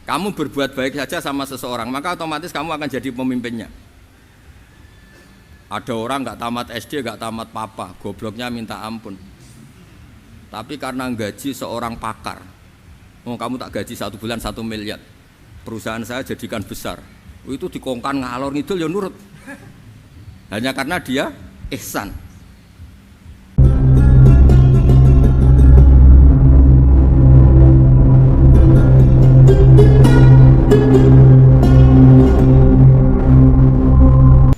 Kamu berbuat baik saja sama seseorang, maka otomatis kamu akan jadi pemimpinnya. Ada orang nggak tamat SD, nggak tamat papa, gobloknya minta ampun. Tapi karena gaji seorang pakar, oh kamu tak gaji 1 bulan 1 miliar, perusahaan saya jadikan besar. Itu dikongkan ngalor ngidul ya nurut. Hanya karena dia ihsan.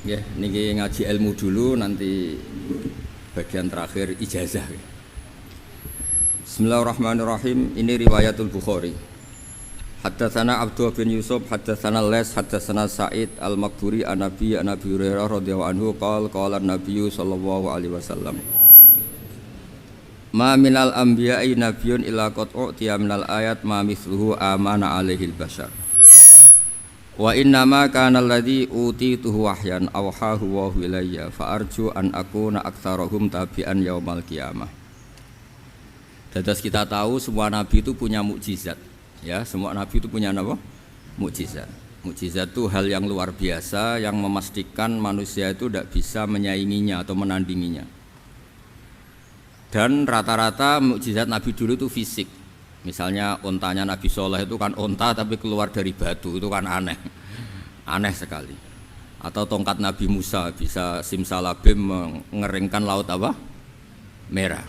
Ya, niki ngaji ilmu dulu, nanti bagian terakhir ijazah. Bismillahirrahmanirrahim. Ini riwayatul Bukhari. Haddatsana Abdullah bin Yusuf, haddatsana Les, haddatsana Sa'id al-Maqburi an Nabi Hurairah radhiyallahu anhu qala an-nabiy sallallahu alaihi wasallam. Ma minal anbiya'i nabiyyun illa qad u'tiya minal ayat ma mithluhu amana alaihil bashar. Wa inna ma kana alladhi utituhu wahyan awhahu wa ilayya fa arju an akuna aktsarahum tabi'an yaumal qiyamah. Dados kita tahu semua nabi itu punya mukjizat. Ya, semua nabi itu punya apa? Mukjizat. Mukjizat itu hal yang luar biasa yang memastikan manusia itu tidak bisa menyainginya atau menandinginya. Dan rata-rata mukjizat nabi dulu itu fisik. Misalnya ontanya Nabi Soleh itu kan onta tapi keluar dari batu, itu kan aneh, aneh sekali. Atau tongkat Nabi Musa bisa simsalabim mengeringkan laut apa? Merah.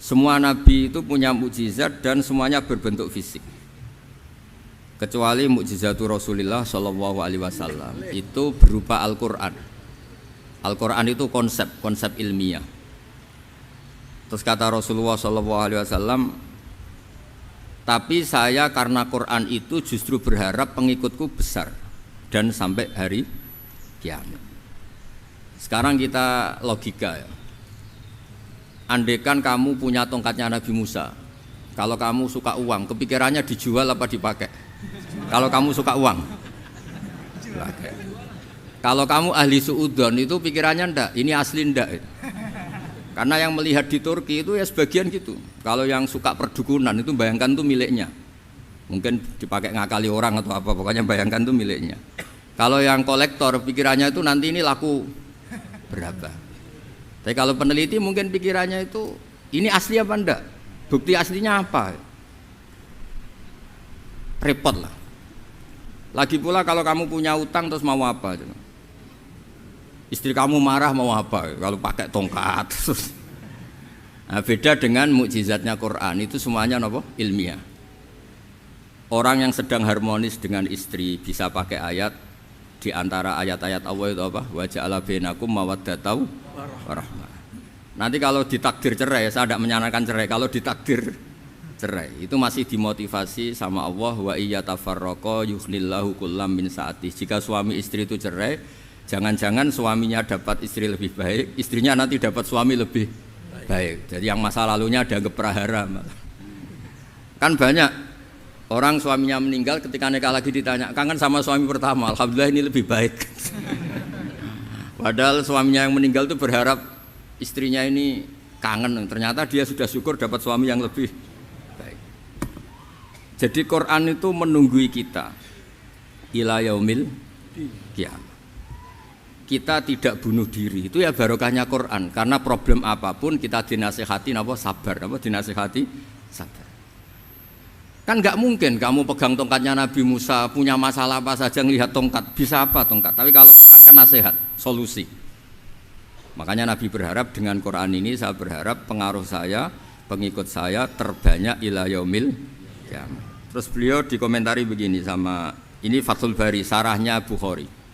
Semua nabi itu punya mukjizat dan semuanya berbentuk fisik. Kecuali mukjizatul Rasulullah Shallallahu Alaihi Wasallam itu berupa Al-Quran. Al-Quran itu konsep ilmiah. Terus kata Rasulullah Shallallahu Alaihi Wasallam, tapi saya karena Quran itu justru berharap pengikutku besar dan sampai hari kiamat. Sekarang kita logika ya. Andaikan kamu punya tongkatnya Nabi Musa, kalau kamu suka uang, kepikirannya dijual apa dipakai? Kalau kamu suka uang, dipakai. Kalau kamu ahli suudon itu pikirannya ndak, ini asli ndak. Karena yang melihat di Turki itu ya sebagian gitu. Kalau yang suka perdukunan itu bayangkan itu miliknya. Mungkin dipakai ngakali orang atau apa, pokoknya bayangkan itu miliknya. Kalau yang kolektor pikirannya itu nanti ini laku berapa. Tapi kalau peneliti mungkin pikirannya itu ini asli apa enggak? Bukti aslinya apa? Repot lah. Lagi pula kalau kamu punya utang terus mau apa? Istri kamu marah mau apa? Kalau pakai tongkat. Nah, beda dengan mukjizatnya Quran, itu semuanya apa? Ilmiah. Orang yang sedang harmonis dengan istri bisa pakai ayat, di antara ayat-ayat Allah itu apa? Wa ja'ala bainakum mawaddatan warahmah. Nanti kalau ditakdir cerai, saya tidak menyarankan cerai. Kalau ditakdir cerai, itu masih dimotivasi sama Allah, wa iyatafarraqa yughnillahu kullam min sa'ati. Jika suami istri itu cerai, jangan-jangan suaminya dapat istri lebih baik, istrinya nanti dapat suami lebih baik. Jadi yang masa lalunya dianggap prahara. Kan banyak orang suaminya meninggal ketika nikah lagi ditanya, kangen sama suami pertama, alhamdulillah ini lebih baik. Padahal suaminya yang meninggal itu berharap istrinya ini kangen, ternyata dia sudah syukur dapat suami yang lebih baik. Jadi Quran itu menunggui kita ila yaumil qiyamah. Kita tidak bunuh diri, itu ya barokahnya Quran. Karena problem apapun kita dinasihati apa sabar, apa dinasihati sabar. Kan nggak mungkin kamu pegang tongkatnya Nabi Musa, punya masalah apa saja ngelihat tongkat, bisa apa tongkat. Tapi kalau Quran kan nasihat, solusi. Makanya Nabi berharap dengan Quran ini, saya berharap pengaruh saya, pengikut saya terbanyak ila yaumil qiyamah. Terus beliau dikomentari begini sama, ini Fathul Bari, sarahnya Bukhari.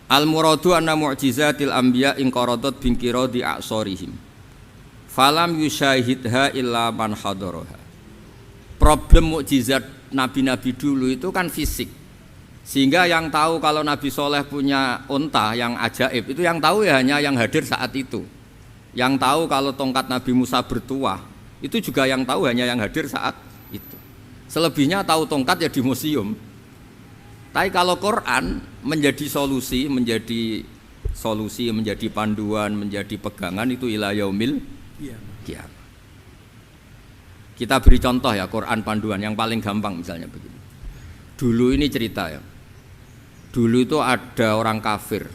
Al-muradu anna mu'jizatil anbiya inqaradat binqiradi a'sorihim. Falam yusyahidha illa man hadaraha. Problem mukjizat nabi-nabi dulu itu kan fisik, sehingga yang tahu kalau Nabi Soleh punya unta yang ajaib itu yang tahu ya hanya yang hadir saat itu. Yang tahu kalau tongkat Nabi Musa bertuah itu juga yang tahu hanya yang hadir saat itu. Selebihnya tahu tongkat ya di museum. Tapi kalau Quran menjadi solusi, menjadi panduan, menjadi pegangan itu ila yaumil qiyamah. Kita beri contoh ya, Quran panduan yang paling gampang misalnya begini. Dulu ini cerita ya. Dulu itu ada orang kafir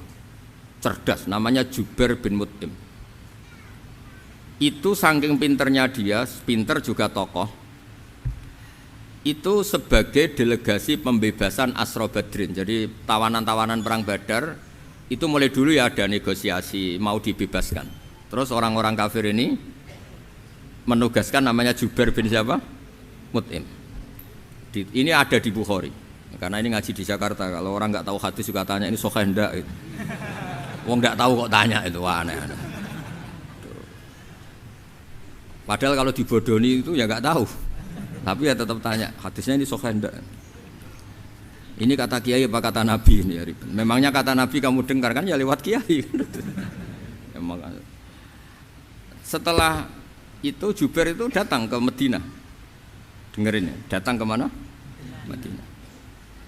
cerdas namanya Jubair bin Mut'im. Itu saking pinternya dia, pinter juga tokoh. Itu sebagai delegasi pembebasan Asra Badrin. Jadi tawanan-tawanan perang Badar itu mulai dulu ya ada negosiasi mau dibebaskan. Terus orang-orang kafir ini menugaskan namanya Jubair bin siapa? Mut'im. Ini ada di Bukhari. Karena ini ngaji di Jakarta. Kalau orang nggak tahu hadis juga tanya ini sahih ndak gitu. Wong nggak tahu kok tanya itu aneh-aneh. Padahal kalau dibodoni itu ya nggak tahu. Tapi ya tetap tanya, hadisnya ini sahih ndak? Ini kata kiai apa kata nabi ini ya ribet. Memangnya kata nabi kamu dengar kan ya lewat kiai. Emang. Setelah itu Jubair itu datang ke Madinah. Dengerin ya, datang ke mana? Madinah.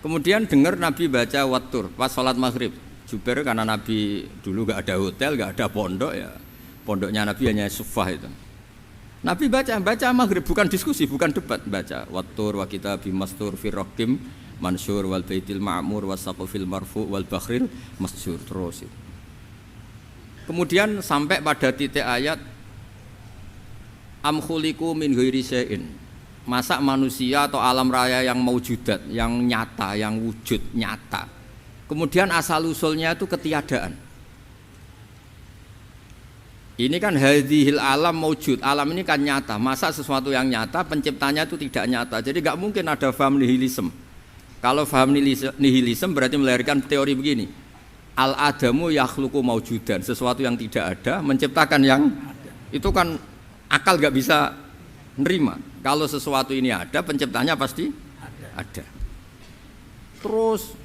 Kemudian dengar Nabi baca Wattur pas sholat maghrib. Jubair karena Nabi dulu gak ada hotel, gak ada pondok ya. Pondoknya Nabi hanya sufah itu. Nabi baca maghrib, bukan diskusi, bukan debat, baca Wattur wa kitabi mastur fir raqim mansur wal baitil ma'mur was saqfil marfu wal bakhril masjur terus itu. Kemudian sampai pada titik ayat am khuliqu min ghairi syai'in. Masa manusia atau alam raya yang maujudat, yang nyata, yang wujud nyata. Kemudian asal usulnya itu ketiadaan. Ini kan hadhil alam maujud, alam ini kan nyata. Masa sesuatu yang nyata penciptanya itu tidak nyata. Jadi nggak mungkin ada faham nihilisme. Kalau faham nihilisme berarti melahirkan teori begini. Al adamu yakhluqu maujudan, sesuatu yang tidak ada menciptakan yang itu kan akal nggak bisa nerima. Kalau sesuatu ini ada, penciptanya pasti ada. Terus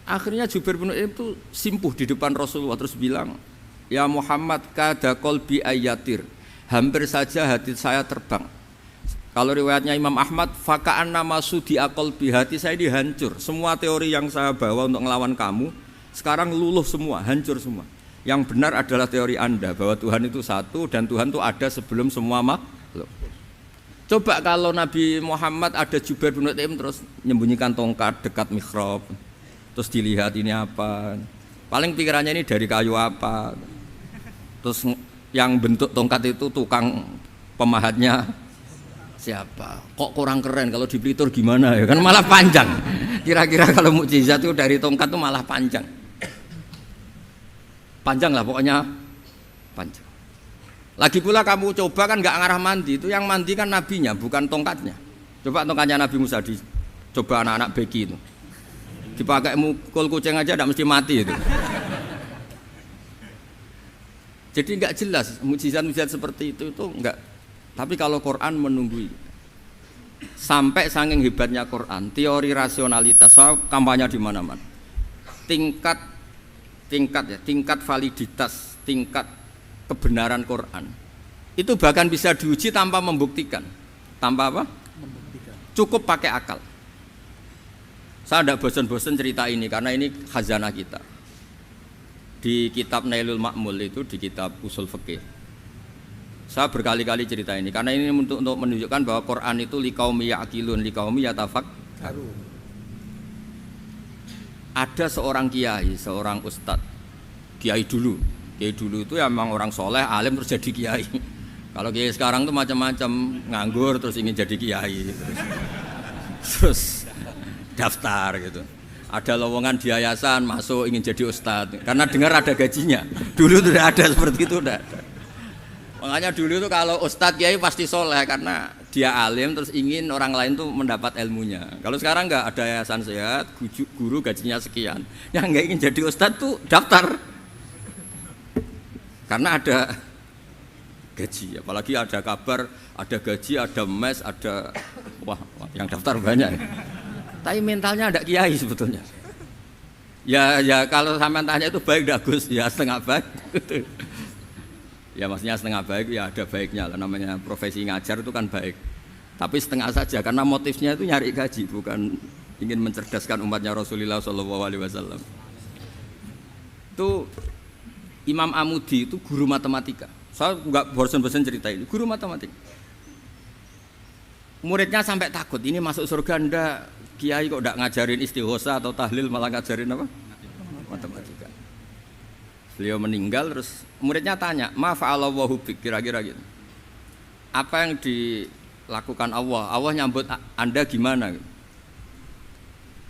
akhirnya Jubair bin Mut'im itu simpuh di depan Rasulullah terus bilang, ya Muhammad kada qalbi ayatir, hampir saja hati saya terbang. Kalau riwayatnya Imam Ahmad, faka'an nama sudi qalbi, hati saya dihancur. Semua teori yang saya bawa untuk ngelawan kamu sekarang luluh semua, hancur semua. Yang benar adalah teori Anda bahwa Tuhan itu satu dan Tuhan itu ada sebelum semua makhluk. Coba kalau Nabi Muhammad ada Jubair bin Mut'im terus menyembunyikan tongkat dekat mihrab, terus dilihat ini apa, paling pikirannya ini dari kayu apa, terus yang bentuk tongkat itu tukang pemahatnya siapa, kok kurang keren, kalau di Blitur gimana ya, kan malah panjang. Kira-kira kalau mukjizat itu dari tongkat itu malah panjang lah pokoknya panjang. Lagi pula kamu coba kan nggak ngarah mandi, itu yang mandi kan nabinya bukan tongkatnya. Coba tongkatnya Nabi Musa dicoba anak-anak beki itu, dipakai mukul kucing aja tidak mesti mati itu. Jadi nggak jelas mukjizat-mukjizat seperti itu nggak. Tapi kalau Quran menunggui sampai saking hebatnya Quran, teori rasionalitas, soal kampanye di mana-mana, tingkat validitas, tingkat kebenaran Quran itu bahkan bisa diuji tanpa membuktikan. Tanpa apa? Membuktikan. Cukup pakai akal. Saya tidak bosan-bosan cerita ini karena ini khazanah kita. Di kitab Nailul Ma'mul itu, di kitab Usul Fiqih, saya berkali-kali cerita ini karena ini untuk menunjukkan bahwa Quran itu liqaumi ya'qilun, liqaumi yatafakkarun. Ada seorang kiai, seorang ustadz, kiai dulu itu ya memang orang soleh, alim terus jadi kiai. Kalau kiai sekarang tuh macam-macam, nganggur terus ingin jadi kiai, terus daftar gitu. Ada lowongan di yayasan masuk ingin jadi ustadz karena dengar ada gajinya. Dulu tuh ada seperti itu, udah ada. Makanya dulu tuh kalau ustadz kiai pasti soleh karena dia alim terus ingin orang lain tuh mendapat ilmunya. Kalau sekarang nggak ada yayasan sehat, guru gajinya sekian, yang nggak ingin jadi ustadz tuh daftar karena ada gaji. Apalagi ada kabar, ada gaji, ada mes, ada wah yang daftar banyak. Tapi mentalnya ada kiai sebetulnya. Ya kalau sampean tanya itu baik enggak Gus? Ya setengah baik. Ya maksudnya setengah baik ya ada baiknya lah, namanya profesi ngajar itu kan baik. Tapi setengah saja karena motifnya itu nyari gaji, bukan ingin mencerdaskan umatnya Rasulullah SAW. Itu Imam Amudi itu guru matematika. Saya enggak bosan-bosan cerita ini, guru matematika. muridnya sampai takut, ini masuk surga ndak? Kiai kok ndak ngajarin istighosa atau tahlil, malah ngajarin apa? Matematika. Beliau meninggal, terus muridnya tanya, ma fa'alallahu bik, kira-kira gitu. Apa yang dilakukan Allah? Allah nyambut Anda gimana?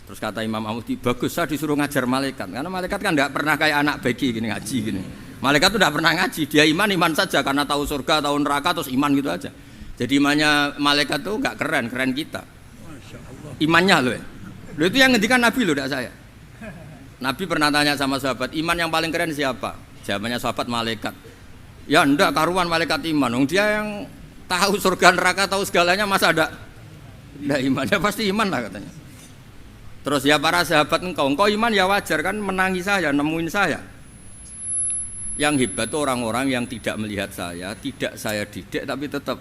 Terus kata Imam Ahmadi, bagus saya disuruh ngajar malaikat, karena malaikat kan nggak pernah kayak anak beki gini ngaji gini. Malaikat tuh nggak pernah ngaji, dia iman saja karena tahu surga, tahu neraka, terus iman gitu aja. Jadi imannya malaikat tuh nggak keren kita. Imannya loh. Loh itu yang ngendikan Nabi loh, tidak saya. Nabi pernah tanya sama sahabat, iman yang paling keren siapa? Jawabannya sahabat, malaikat. Ya ndak karuan malaikat iman. Dia yang tahu surga neraka, tahu segalanya, masa ada iman? Ya pasti iman lah katanya. Terus ya para sahabat, engkau iman ya wajar kan, menangi saya, nemuin saya. Yang hebat itu orang-orang yang tidak melihat saya, tidak saya didik, tapi tetap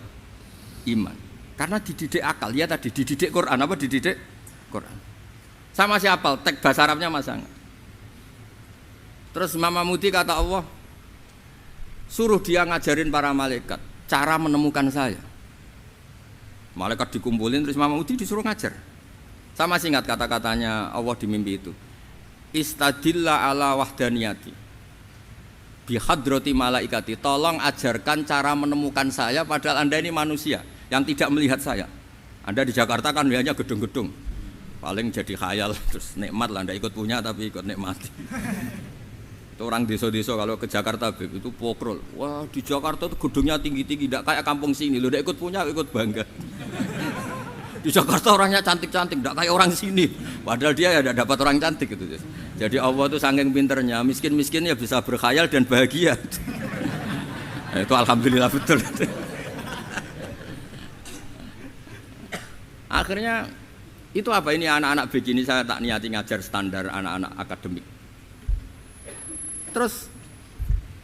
iman. Karena dididik akal, ya tadi dididik Quran, apa dididik Quran. Sama siapa? Teks bahasa Arabnya masang. Terus Imam Ahmadi kata Allah, suruh dia ngajarin para malaikat cara menemukan saya. Malaikat dikumpulin, terus Imam Ahmadi disuruh ngajar. Sama singkat kata-katanya Allah di mimpi itu. Istadilla ala wahdaniyati bihadrati malaikati. Tolong ajarkan cara menemukan saya padahal Anda ini manusia yang tidak melihat saya. Anda di Jakarta kan lihatnya gedung-gedung. Paling jadi khayal, terus nikmat lah, Anda ikut punya tapi ikut nikmati. Itu orang desa-desa kalau ke Jakarta itu pokrol. Wah, di Jakarta itu gedungnya tinggi-tinggi, tidak kayak kampung sini. Lu udah ikut punya, ikut bangga. Di Jakarta orangnya cantik-cantik, tidak kayak orang sini. Padahal dia ya tidak dapat orang cantik gitu. Jadi Allah itu saking pinternya, miskin-miskin ya bisa berkhayal dan bahagia. Nah, itu alhamdulillah betul. Akhirnya itu apa ini anak-anak begini saya tak niati ngajar standar anak-anak akademik. Terus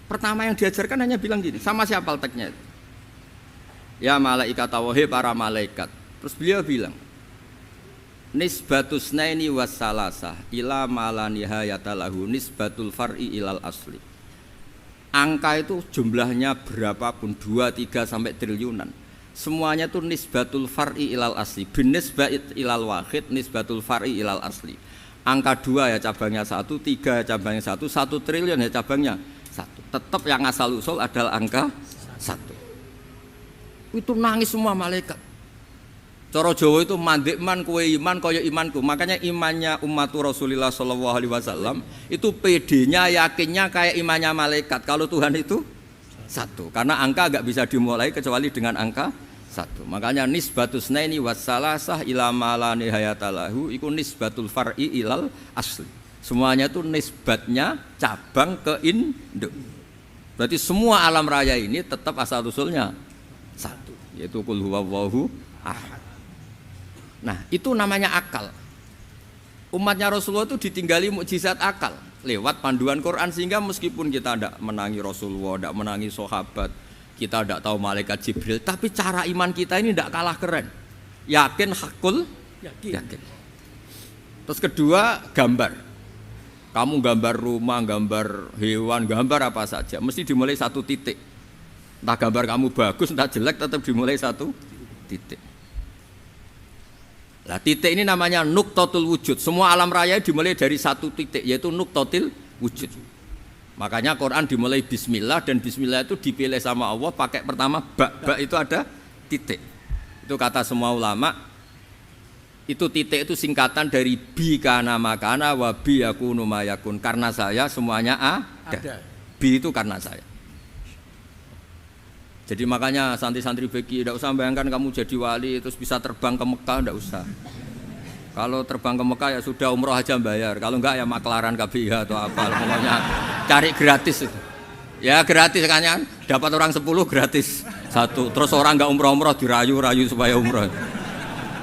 pertama yang diajarkan hanya bilang gini, sama siapa teknya itu? Ya malaikat wahai para malaikat. Terus beliau bilang, nisbatus naini wassalasah ila mala nihayata lahu nisbatul far'i ilal asli. Angka itu jumlahnya berapapun, 2, 3 sampai triliunan. Semuanya itu nisbatul far'i ilal asli. Bin nisbat ilal wahid nisbatul far'i ilal asli. Angka 2 ya cabangnya 1, 3 ya cabangnya 1, 1 triliun ya cabangnya 1. Tetap yang asal usul adalah angka 1. Itu nangis semua malaikat. Cara Jawa itu mandekman kue iman kaya imanku. Makanya imannya umatur Rasulullah SAW itu PD-nya, yakinnya kayak imannya malaikat. Kalau Tuhan itu 1. Karena angka agak bisa dimulai kecuali dengan angka 1. Makanya nisbatus naini wassalasah ila ma la nihayata lahu iku nisbatul far'i ilal asli. Semuanya itu nisbatnya cabang ke induk. Berarti semua alam raya ini tetap asal usulnya 1, yaitu qul huwallahu ahad. Nah, itu namanya akal. Umatnya Rasulullah itu ditinggali mukjizat akal lewat panduan Quran, sehingga meskipun kita tidak menangi Rasulullah, tidak menangi sahabat, kita tidak tahu malaikat Jibril, tapi cara iman kita ini tidak kalah keren. Yakin, hakul, yakin. Terus kedua, gambar. Kamu gambar rumah, gambar hewan, gambar apa saja, mesti dimulai 1 titik. Entah gambar kamu bagus, entah jelek, tetap dimulai 1 titik. Nah, titik ini namanya nuqtatul wujud. Semua alam raya dimulai dari 1 titik, yaitu nuqtatil wujud. Makanya Quran dimulai bismillah, dan bismillah itu dipilih sama Allah pakai pertama ba itu ada titik. Itu kata semua ulama. Itu titik itu singkatan dari bi kana makana wa bi yakunu mayakun. Karena saya semuanya ada. Bi itu karena saya. Jadi makanya santri-santri beki tidak usah bayangkan kamu jadi wali terus bisa terbang ke Mekah, tidak usah. Kalau terbang ke Mekah ya sudah umroh aja bayar. Kalau enggak ya maklaran KBH atau apa. Pokoknya cari gratis itu. Ya gratis kan ya. Dapat orang 10 gratis 1. Terus orang enggak umroh-umroh dirayu-rayu supaya umroh.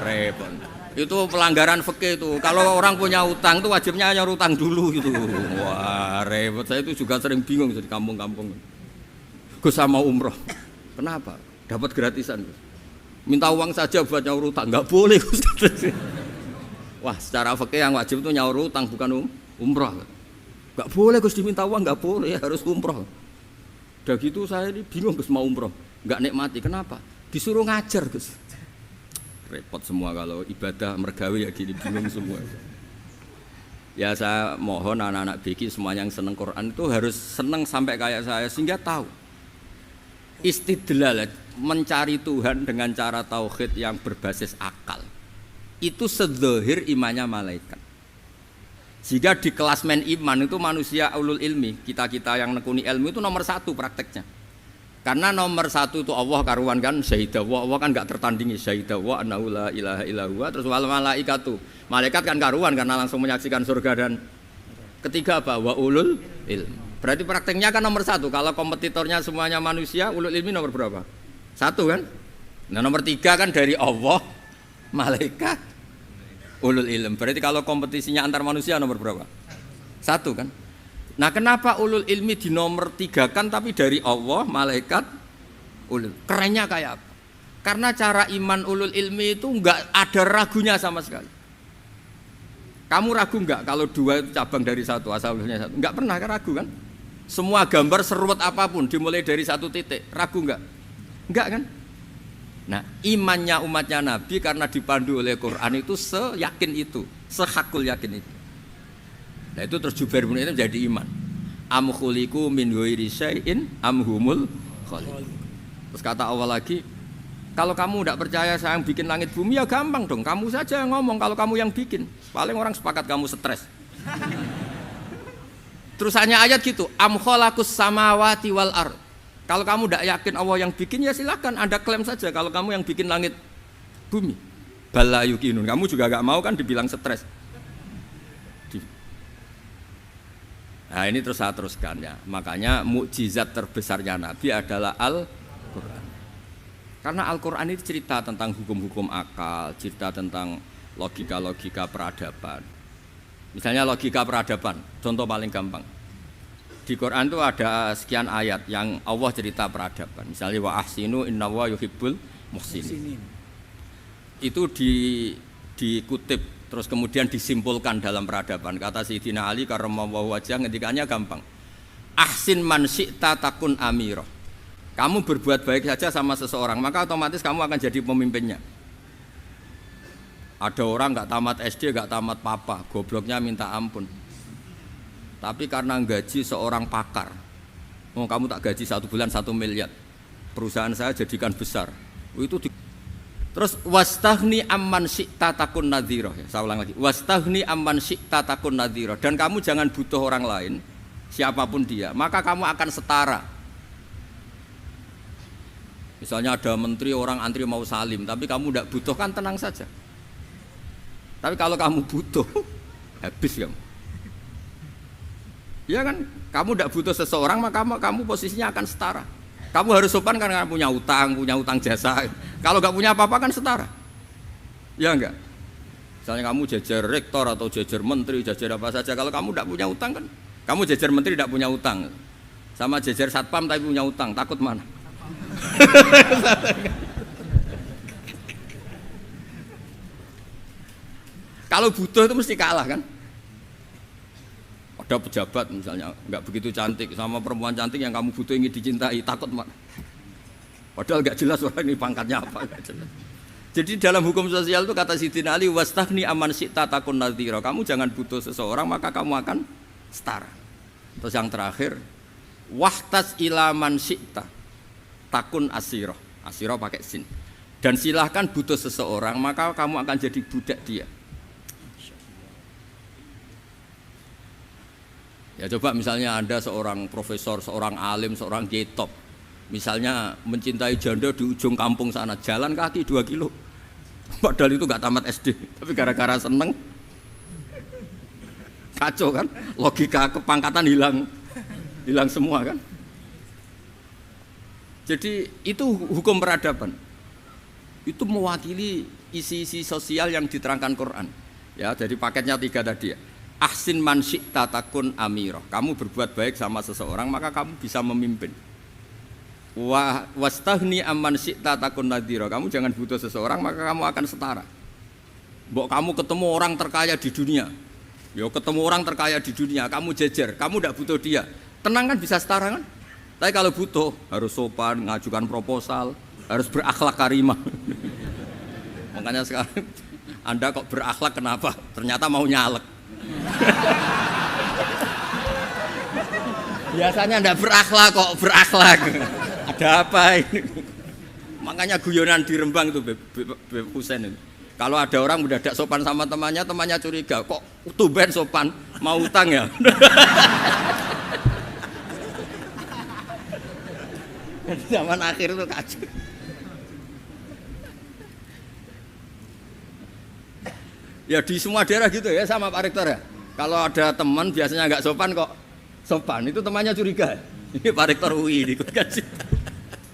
Repot. Itu pelanggaran fikih itu. Kalau orang punya utang itu wajibnya nyaur utang dulu gitu. Wah repot. Saya itu juga sering bingung di kampung-kampung. Gus sama umroh. Kenapa? Dapat gratisan. Minta uang saja buat nyaur utang, enggak boleh Gus. Wah, secara fikih yang wajib itu nyaur utang bukan umroh. Enggak boleh Gus diminta uang, enggak boleh, harus umroh. Udah gitu saya ini bingung Gus mau umroh, enggak nikmati. Kenapa? Disuruh ngajar Gus. repot semua kalau ibadah mergawe ya gini bingung semua. Ya saya mohon anak-anak BK semuanya yang seneng Quran itu harus seneng sampai kayak saya sehingga tahu istidlal mencari Tuhan dengan cara tauhid yang berbasis akal itu sedzahir imannya malaikat. Jika di klasmen iman itu manusia ulul ilmi, kita-kita yang nekuni ilmu itu nomor satu prakteknya. Karena nomor satu itu Allah karuan kan, syahidah Allah kan gak tertandingi, syahidah wa annahu la ilaha illallah, terus wal malaikatu. Malaikat kan karuan karena langsung menyaksikan surga dan ketiga apa? Wa ulul ilmi. Berarti prakteknya kan nomor satu. Kalau kompetitornya semuanya manusia, ulul ilmi nomor berapa? Satu kan? Nah nomor tiga kan dari Allah, malaikat, ulul ilm. Berarti kalau kompetisinya antar manusia nomor berapa? Satu kan? Nah kenapa ulul ilmi di nomor tiga kan tapi dari Allah, malaikat, ulul. Kerennya kayak apa? Karena cara iman ulul ilmi itu enggak ada ragunya sama sekali. Kamu ragu enggak kalau dua itu cabang dari satu, asal-usulnya satu? Enggak pernah kan ragu kan? Semua gambar seruat apapun dimulai dari satu titik, ragu enggak? Enggak kan? Nah imannya umatnya Nabi karena dipandu oleh Quran itu seyakin itu, sehakul yakin itu. Nah itu terus Jubair bin itu jadi iman. Am khuliqu min ghairi syai'in am humul khaliq. Terus kata Allah lagi, kalau kamu tidak percaya saya yang bikin langit bumi ya gampang dong. Kamu saja yang ngomong kalau kamu yang bikin. Paling orang sepakat kamu stres. Terus hanya ayat gitu, am khalaqus samawati wal ard. Kalau kamu tidak yakin Allah yang bikin ya silakan Anda klaim saja kalau kamu yang bikin langit bumi. Bala yuqinun. Kamu juga gak mau kan dibilang stres. Nah ini terus saya teruskan ya. Makanya mukjizat terbesarnya Nabi adalah Al-Quran. Karena Al-Quran itu cerita tentang hukum-hukum akal, cerita tentang logika-logika peradaban. Misalnya logika peradaban, contoh paling gampang. Di Quran itu ada sekian ayat yang Allah cerita peradaban. Misalnya wa ahsinu innallaha yuhibbul muhsinin. Itu dikutip terus kemudian disimpulkan dalam peradaban. Kata Sayyidina Ali karramallahu wajhah ngendikannya gampang. Ahsin man syi'ta takun amirah. Kamu berbuat baik saja sama seseorang, maka otomatis kamu akan jadi pemimpinnya. Ada orang enggak tamat SD, enggak tamat papa, gobloknya minta ampun. Tapi karena gaji seorang pakar, oh kamu tak gaji 1 bulan 1 miliar, perusahaan saya jadikan besar. Itu terus wastaghni amman syi'ta takun nadhira. Saya ulang lagi. Wastaghni amman syi'ta takun nadhira. Dan kamu jangan butuh orang lain, siapapun dia, maka kamu akan setara. Misalnya ada menteri orang antri mau salim, tapi kamu tidak butuh kan tenang saja. Tapi kalau kamu butuh, habis kamu. Ya kan, kamu tidak butuh seseorang maka kamu posisinya akan setara. Kamu harus sopan karena punya utang jasa. Kalau nggak punya apa-apa kan setara. Ya enggak? Misalnya kamu jajar rektor atau jajar menteri, jajar apa saja. Kalau kamu tidak punya utang kan, kamu jajar menteri tidak punya utang. Sama jajar satpam tapi punya utang, takut mana? Kalau butuh itu mesti kalah kan? Ada pejabat misalnya nggak begitu cantik sama perempuan cantik yang kamu butuh ingin dicintai, takut mana? Padahal nggak jelas orang ini pangkatnya apa, nggak jelas. Jadi dalam hukum sosial itu kata Sayyidina Ali wastaghni amman syi'ta takun nadhira. Kamu jangan butuh seseorang maka kamu akan setara. Terus yang terakhir wahtas ila man syi'ta takun asirah. Asirah pakai sin. Dan silahkan butuh seseorang maka kamu akan jadi budak dia. Ya coba misalnya Anda seorang profesor, seorang alim, seorang kiai top. Misalnya mencintai janda di ujung kampung sana, jalan kaki 2 kilo. Padahal itu gak tamat SD, tapi gara-gara seneng kacau kan, logika kepangkatan hilang semua kan. Jadi itu hukum peradaban. Itu mewakili isi-isi sosial yang diterangkan Quran. Ya, jadi paketnya 3 tadi ya. Ahsin man syi'ta takun amirah. Kamu berbuat baik sama seseorang maka kamu bisa memimpin. Wastaghni amman syi'ta takun nadhira. Kamu jangan butuh seseorang maka kamu akan setara. Mbok kamu ketemu orang terkaya di dunia. Yo ketemu orang terkaya di dunia, kamu jejer, kamu tidak butuh dia. Tenang kan bisa setara kan? Tapi kalau butuh harus sopan, ngajukan proposal, harus berakhlak karimah. Makanya sekarang Anda kok berakhlak kenapa? Ternyata mau nyalek. Biasanya Anda berakhlak kok berakhlak. Ada apa ini? Makanya guyonan di Rembang itu Beb Husain itu. Kalau ada orang mendadak sopan sama temannya curiga, kok tumben sopan, mau utang ya? Zaman akhir itu kacau. Ya di semua daerah gitu ya sama Pak Rektor ya. Kalau ada teman biasanya nggak sopan kok sopan, itu temannya curiga. Ini Pak Rektor UI ikut kaji.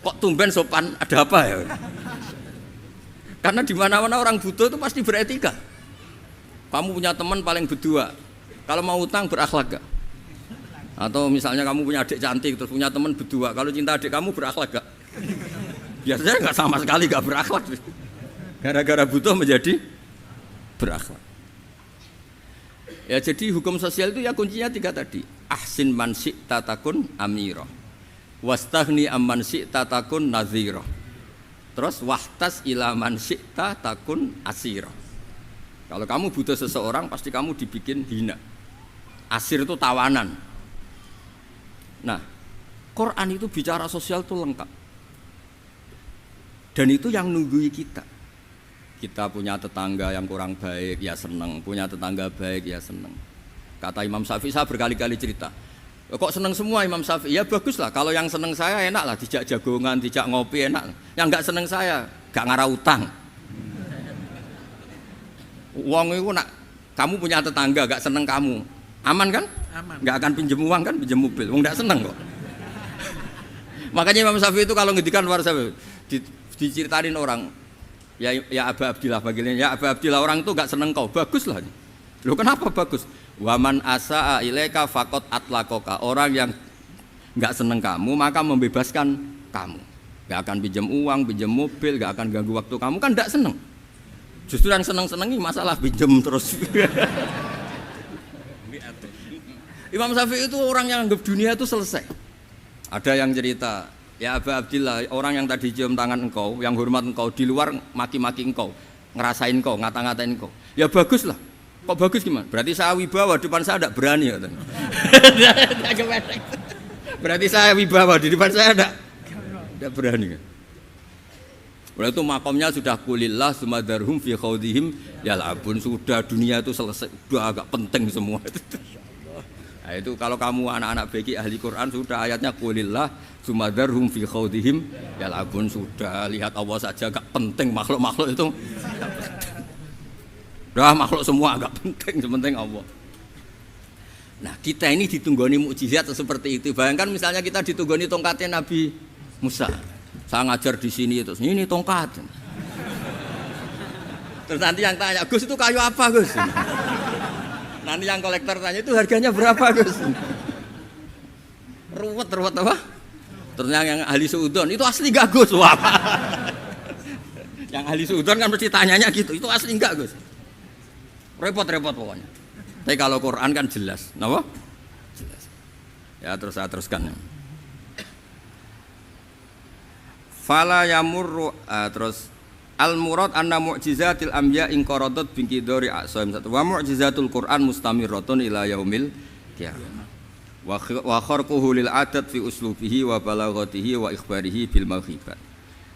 Kok tumben sopan, ada apa ya? Karena di mana-mana orang butuh itu pasti beretika. Kamu punya teman paling berdua, kalau mau utang berakhlak gak? Atau misalnya kamu punya adik cantik terus punya teman berdua, kalau cinta adik kamu berakhlak gak? Biasanya nggak sama sekali nggak berakhlak. Gara-gara butuh menjadi berakhlak. Ya jadi hukum sosial itu ya kuncinya 3 tadi. Ahsin man syi'ta takun amira. Wastaghni amman syi'ta takun nadhira. Terus wahtas ila man syi'ta takun asira. Kalau kamu butuh seseorang pasti kamu dibikin hina. Asir itu tawanan. Nah, Quran itu bicara sosial itu lengkap. Dan itu yang nunggui kita. Kita punya tetangga yang kurang baik, ya seneng. Punya tetangga baik, ya seneng. Kata Imam Syafi'i, saya berkali-kali cerita. Kok seneng semua Imam Syafi'i? Ya bagus lah, kalau yang seneng saya enak lah, dijak jagongan, dijak ngopi enak. Yang enggak seneng saya, gak ngarah utang. Uang itu nak, kamu punya tetangga gak seneng kamu, aman kan? Aman. Gak akan pinjem uang kan, pinjem mobil, uang gak seneng kok. Makanya Imam Syafi'i itu kalau ngedikan luar Syafi'i, diceritain orang, ya Aba Abdillah bagiannya, ya Aba Abdillah orang itu gak seneng kau, bagus lah. Loh kenapa bagus? Waman asa'a ilaika faqad atlaqaka. Orang yang enggak seneng kamu maka membebaskan kamu. Enggak akan pinjam uang, pinjam mobil, enggak akan ganggu waktu kamu, kan enggak seneng. Justru yang seneng-senengi masalah pinjam terus. Imam Syafi'i itu orang yang anggap dunia itu selesai. Ada yang cerita, ya Aba Abdillah, orang yang tadi cium tangan engkau, yang hormat engkau, di luar maki-maki engkau, ngerasain engkau, ngata-ngatain engkau. Ya bagus lah. Kok bagus gimana? Berarti saya wibawa, depan saya tidak berani ya. Berarti saya wibawa, di depan saya tidak berani. Berarti itu makomnya sudah kulillah sumadarhum fi khawdihim yal'abun. Sudah dunia itu selesai, sudah agak penting semua. Nah, itu kalau kamu anak-anak beki ahli Quran sudah ayatnya kulillah sumadarhum fi khawdihim yal'abun. Sudah lihat Allah saja agak penting, makhluk-makhluk itu dah makhluk semua agak penting, sepenting Allah. Nah kita ini ditunggoni mukjizat seperti itu. Bayangkan misalnya kita ditunggoni tongkatnya Nabi Musa. Saya ngajar di sini terus ini tongkat. Terus nanti yang tanya, Gus itu kayu apa Gus? Nanti yang kolektor tanya itu harganya berapa Gus? Ruwet apa? Terus yang ahli suudon itu asli gak Gus? Wah. Yang ahli suudon kan mesti tanyanya gitu, itu asli enggak Gus? Repot-repot pokoknya. Tapi kalau Quran kan jelas, kenapa? Jelas. Ya terus saya teruskan. Fala yamurru terus al murad anna mu'jizatil anbiya in qaradat bi qidari a'sam wa mu'jizatul Quran mustamirratun ila yaumil qiyamah. Wa kharquhu lil adat fi uslubihi wa balaghatihi wa ikhbarihi bil mawhibat.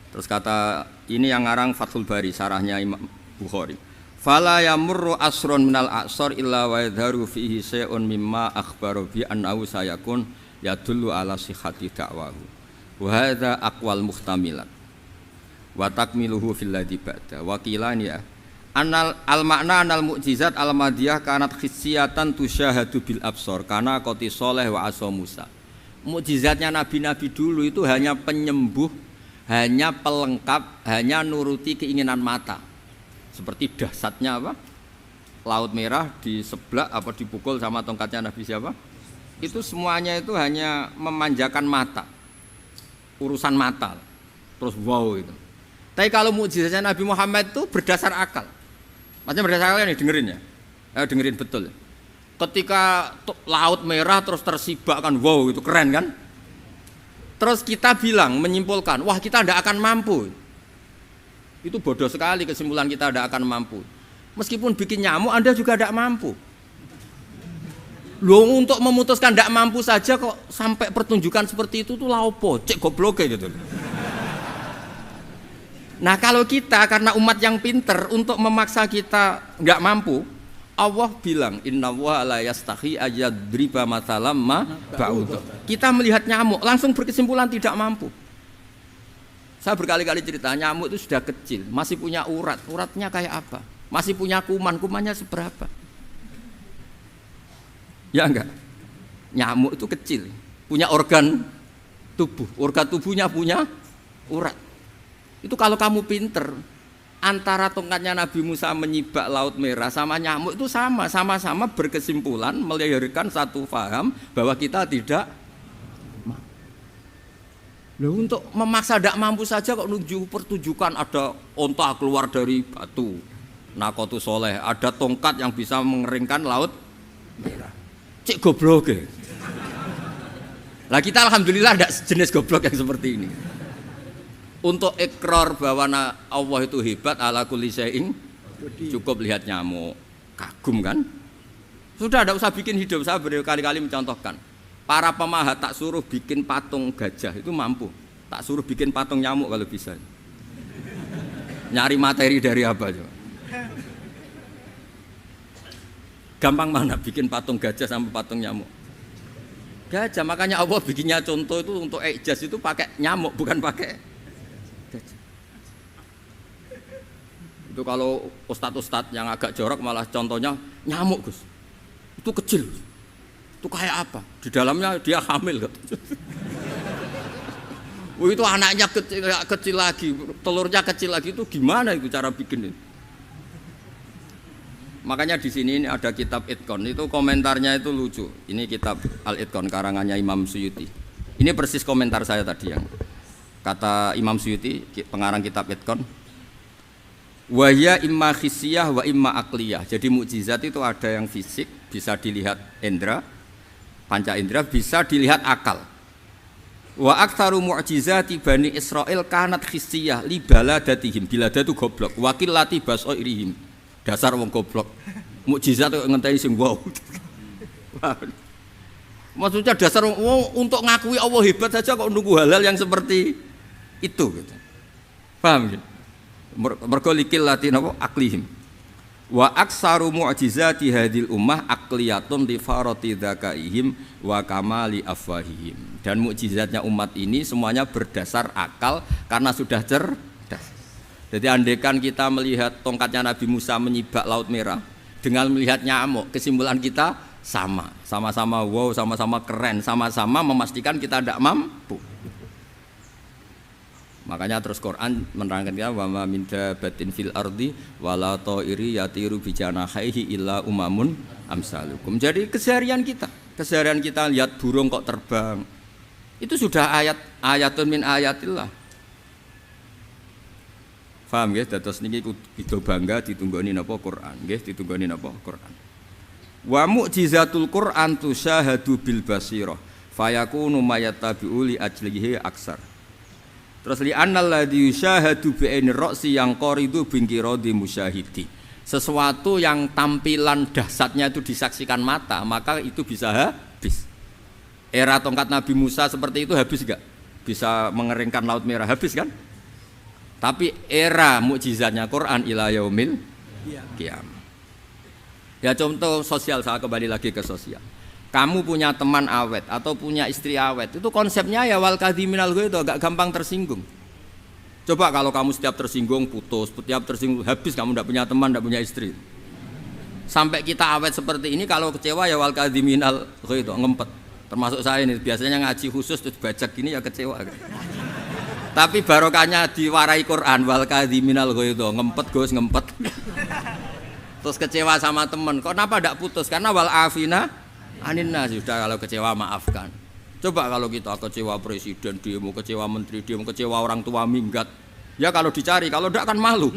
Terus kata ini yang ngarang Fathul Bari sarahnya Imam Bukhari. Fala yamurru asrun minal a'sar illa wa yadharu fihi syai'un mimma akhbaru bi annahu sayakun yadullu ala sihhati da'wahu wa hadza aqwal muhtamilat wa takmiluhu fil ladzi ba'da wa qilani ya anal al makna anal mu'jizat al madiyah kanat khissiyatan tusyahadu bil absar kana qati sholeh wa asa Musa. Mukjizatnya nabi-nabi dulu itu hanya penyembuh, hanya pelengkap, hanya nuruti keinginan mata. Seperti dahsyatnya apa? Laut Merah di sebelah apa dipukul sama tongkatnya Nabi siapa? Itu semuanya itu hanya memanjakan mata. Urusan mata. Terus wow itu. Tapi kalau mukjizatnya Nabi Muhammad itu berdasar akal. Maksudnya berdasar akal nih dengerin ya. Dengerin betul. Ketika Laut Merah terus tersibak kan wow itu keren kan? Terus kita bilang menyimpulkan, wah kita tidak akan mampu. Itu bodoh sekali kesimpulan kita tidak akan mampu. Meskipun bikin nyamuk Anda juga tidak mampu. Loh untuk memutuskan tidak mampu saja kok sampai pertunjukan seperti itu tuh laopo, cek goblok gitu. Nah kalau kita karena umat yang pinter untuk memaksa kita nggak mampu, Allah bilang innallaha la yastahi ayadriba mathalam ma ba'ud. Kita melihat nyamuk langsung berkesimpulan tidak mampu. Saya berkali-kali cerita nyamuk itu sudah kecil, masih punya urat, uratnya kayak apa? Masih punya kuman, kumannya seberapa? Ya enggak? Nyamuk itu kecil, punya organ tubuhnya punya urat. Itu kalau kamu pinter, antara tongkatnya Nabi Musa menyibak Laut Merah sama nyamuk itu sama-sama berkesimpulan melahirkan satu faham bahwa kita tidak. Loh untuk memaksa tidak mampu saja kok nunjuk pertunjukan ada onta keluar dari batu Nakotu Soleh, ada tongkat yang bisa mengeringkan Laut Merah. Cik goblok ya. Lah kita alhamdulillah tidak jenis goblok yang seperti ini. Untuk ikrar bahwa Allah itu hebat ala kulli syai'in cukup lihat nyamuk, kagum kan? Sudah tidak usah bikin hidup. Saya berkali-kali mencontohkan. Para pemahat tak suruh bikin patung gajah itu mampu. Tak suruh bikin patung nyamuk kalau bisa. Nyari materi dari apa coba? Gampang mana bikin patung gajah sampai patung nyamuk? Gajah, makanya Allah bikinnya contoh itu untuk ijaz itu pakai nyamuk bukan pakai gajah. Itu kalau ustadz-ustadz yang agak jorok malah contohnya nyamuk Gus. Itu kecil. Itu kayak apa? Di dalamnya dia hamil. Itu anaknya kecil lagi, telurnya kecil lagi, itu gimana itu cara bikin itu? Makanya di sini ini ada kitab Itqan, itu komentarnya itu lucu. Ini kitab Al-Itqan karangannya Imam Suyuti. Ini persis komentar saya tadi yang kata Imam Suyuti, pengarang kitab Itqan. Wa ya imma khissiyah wa imma aqliyah. Jadi mukjizat itu ada yang fisik, bisa dilihat indra, panca indra, bisa dilihat akal. Wa aktsaru mu'jizati Bani Israil kanat khissiyah li baladatihim. Bilada itu goblok, wakil lati basairihim. Dasar wong goblok. Mukjizat kok ngenteni sing wow. Maksudnya dasar wong untuk ngakui Allah hebat saja kok nunggu halal yang seperti itu gitu. Paham gitu? Mergo likil lati napa aklihim. Wa aksaru mu'jizati hadil ummah aqliyatun li farati dzakaihim wa kamali afwahihim. Dan mukjizatnya umat ini semuanya berdasar akal karena sudah cerdas. Jadi andaikan kita melihat tongkatnya Nabi Musa menyibak Laut Merah dengan melihat nyamuk, kesimpulan kita sama-sama wow, sama-sama keren, sama-sama memastikan kita tidak mampu. Makanya terus Quran menerangkan kita wa ma min dabatin fil ardi wala ta'iri yatiru bi janahihi illa umamun amsalukum. Jadi keseharian kita lihat burung kok terbang. Itu sudah ayatun min ayatillah. Paham nggih? Dados niki kudu bangga ditunggoni napa Quran, nggih ditunggoni napa Quran. Wa mu'jizatul Quran tusyahadu bil basirah fayakunu mayatabi'u li ajlihi aksar. Terus li annal ladzi yusyahadu bi ainir ra'si yang qaridu bingkiradi musyahidi. Sesuatu yang tampilan dahsyatnya itu disaksikan mata, maka itu bisa habis. Era tongkat Nabi Musa seperti itu habis enggak? Bisa mengeringkan Laut Merah, habis kan? Tapi era mukjizatnya Quran ila yaumil qiyamah. Ya contoh sosial, saya kembali lagi ke sosial. Kamu punya teman awet atau punya istri awet, itu konsepnya ya wal kadhiminal ghaidh, agak gampang tersinggung. Coba kalau kamu setiap tersinggung putus, setiap tersinggung habis, kamu tidak punya teman, tidak punya istri. Sampai kita awet seperti ini, kalau kecewa ya wal kadhiminal ghaidh, ngempet. Termasuk saya ini biasanya ngaji khusus terus baca gini ya kecewa. Tapi barokahnya diwarai Quran wal kadhiminal ghaidh, ngempet Gus, ngempet. Terus kecewa sama teman, kok kenapa tidak putus? Karena wal afina aninna, sudah kalau kecewa maafkan. Coba kalau kita kecewa presiden demo, kecewa menteri demo, kecewa orang tua minggat, ya kalau dicari, kalau tidak kan malu.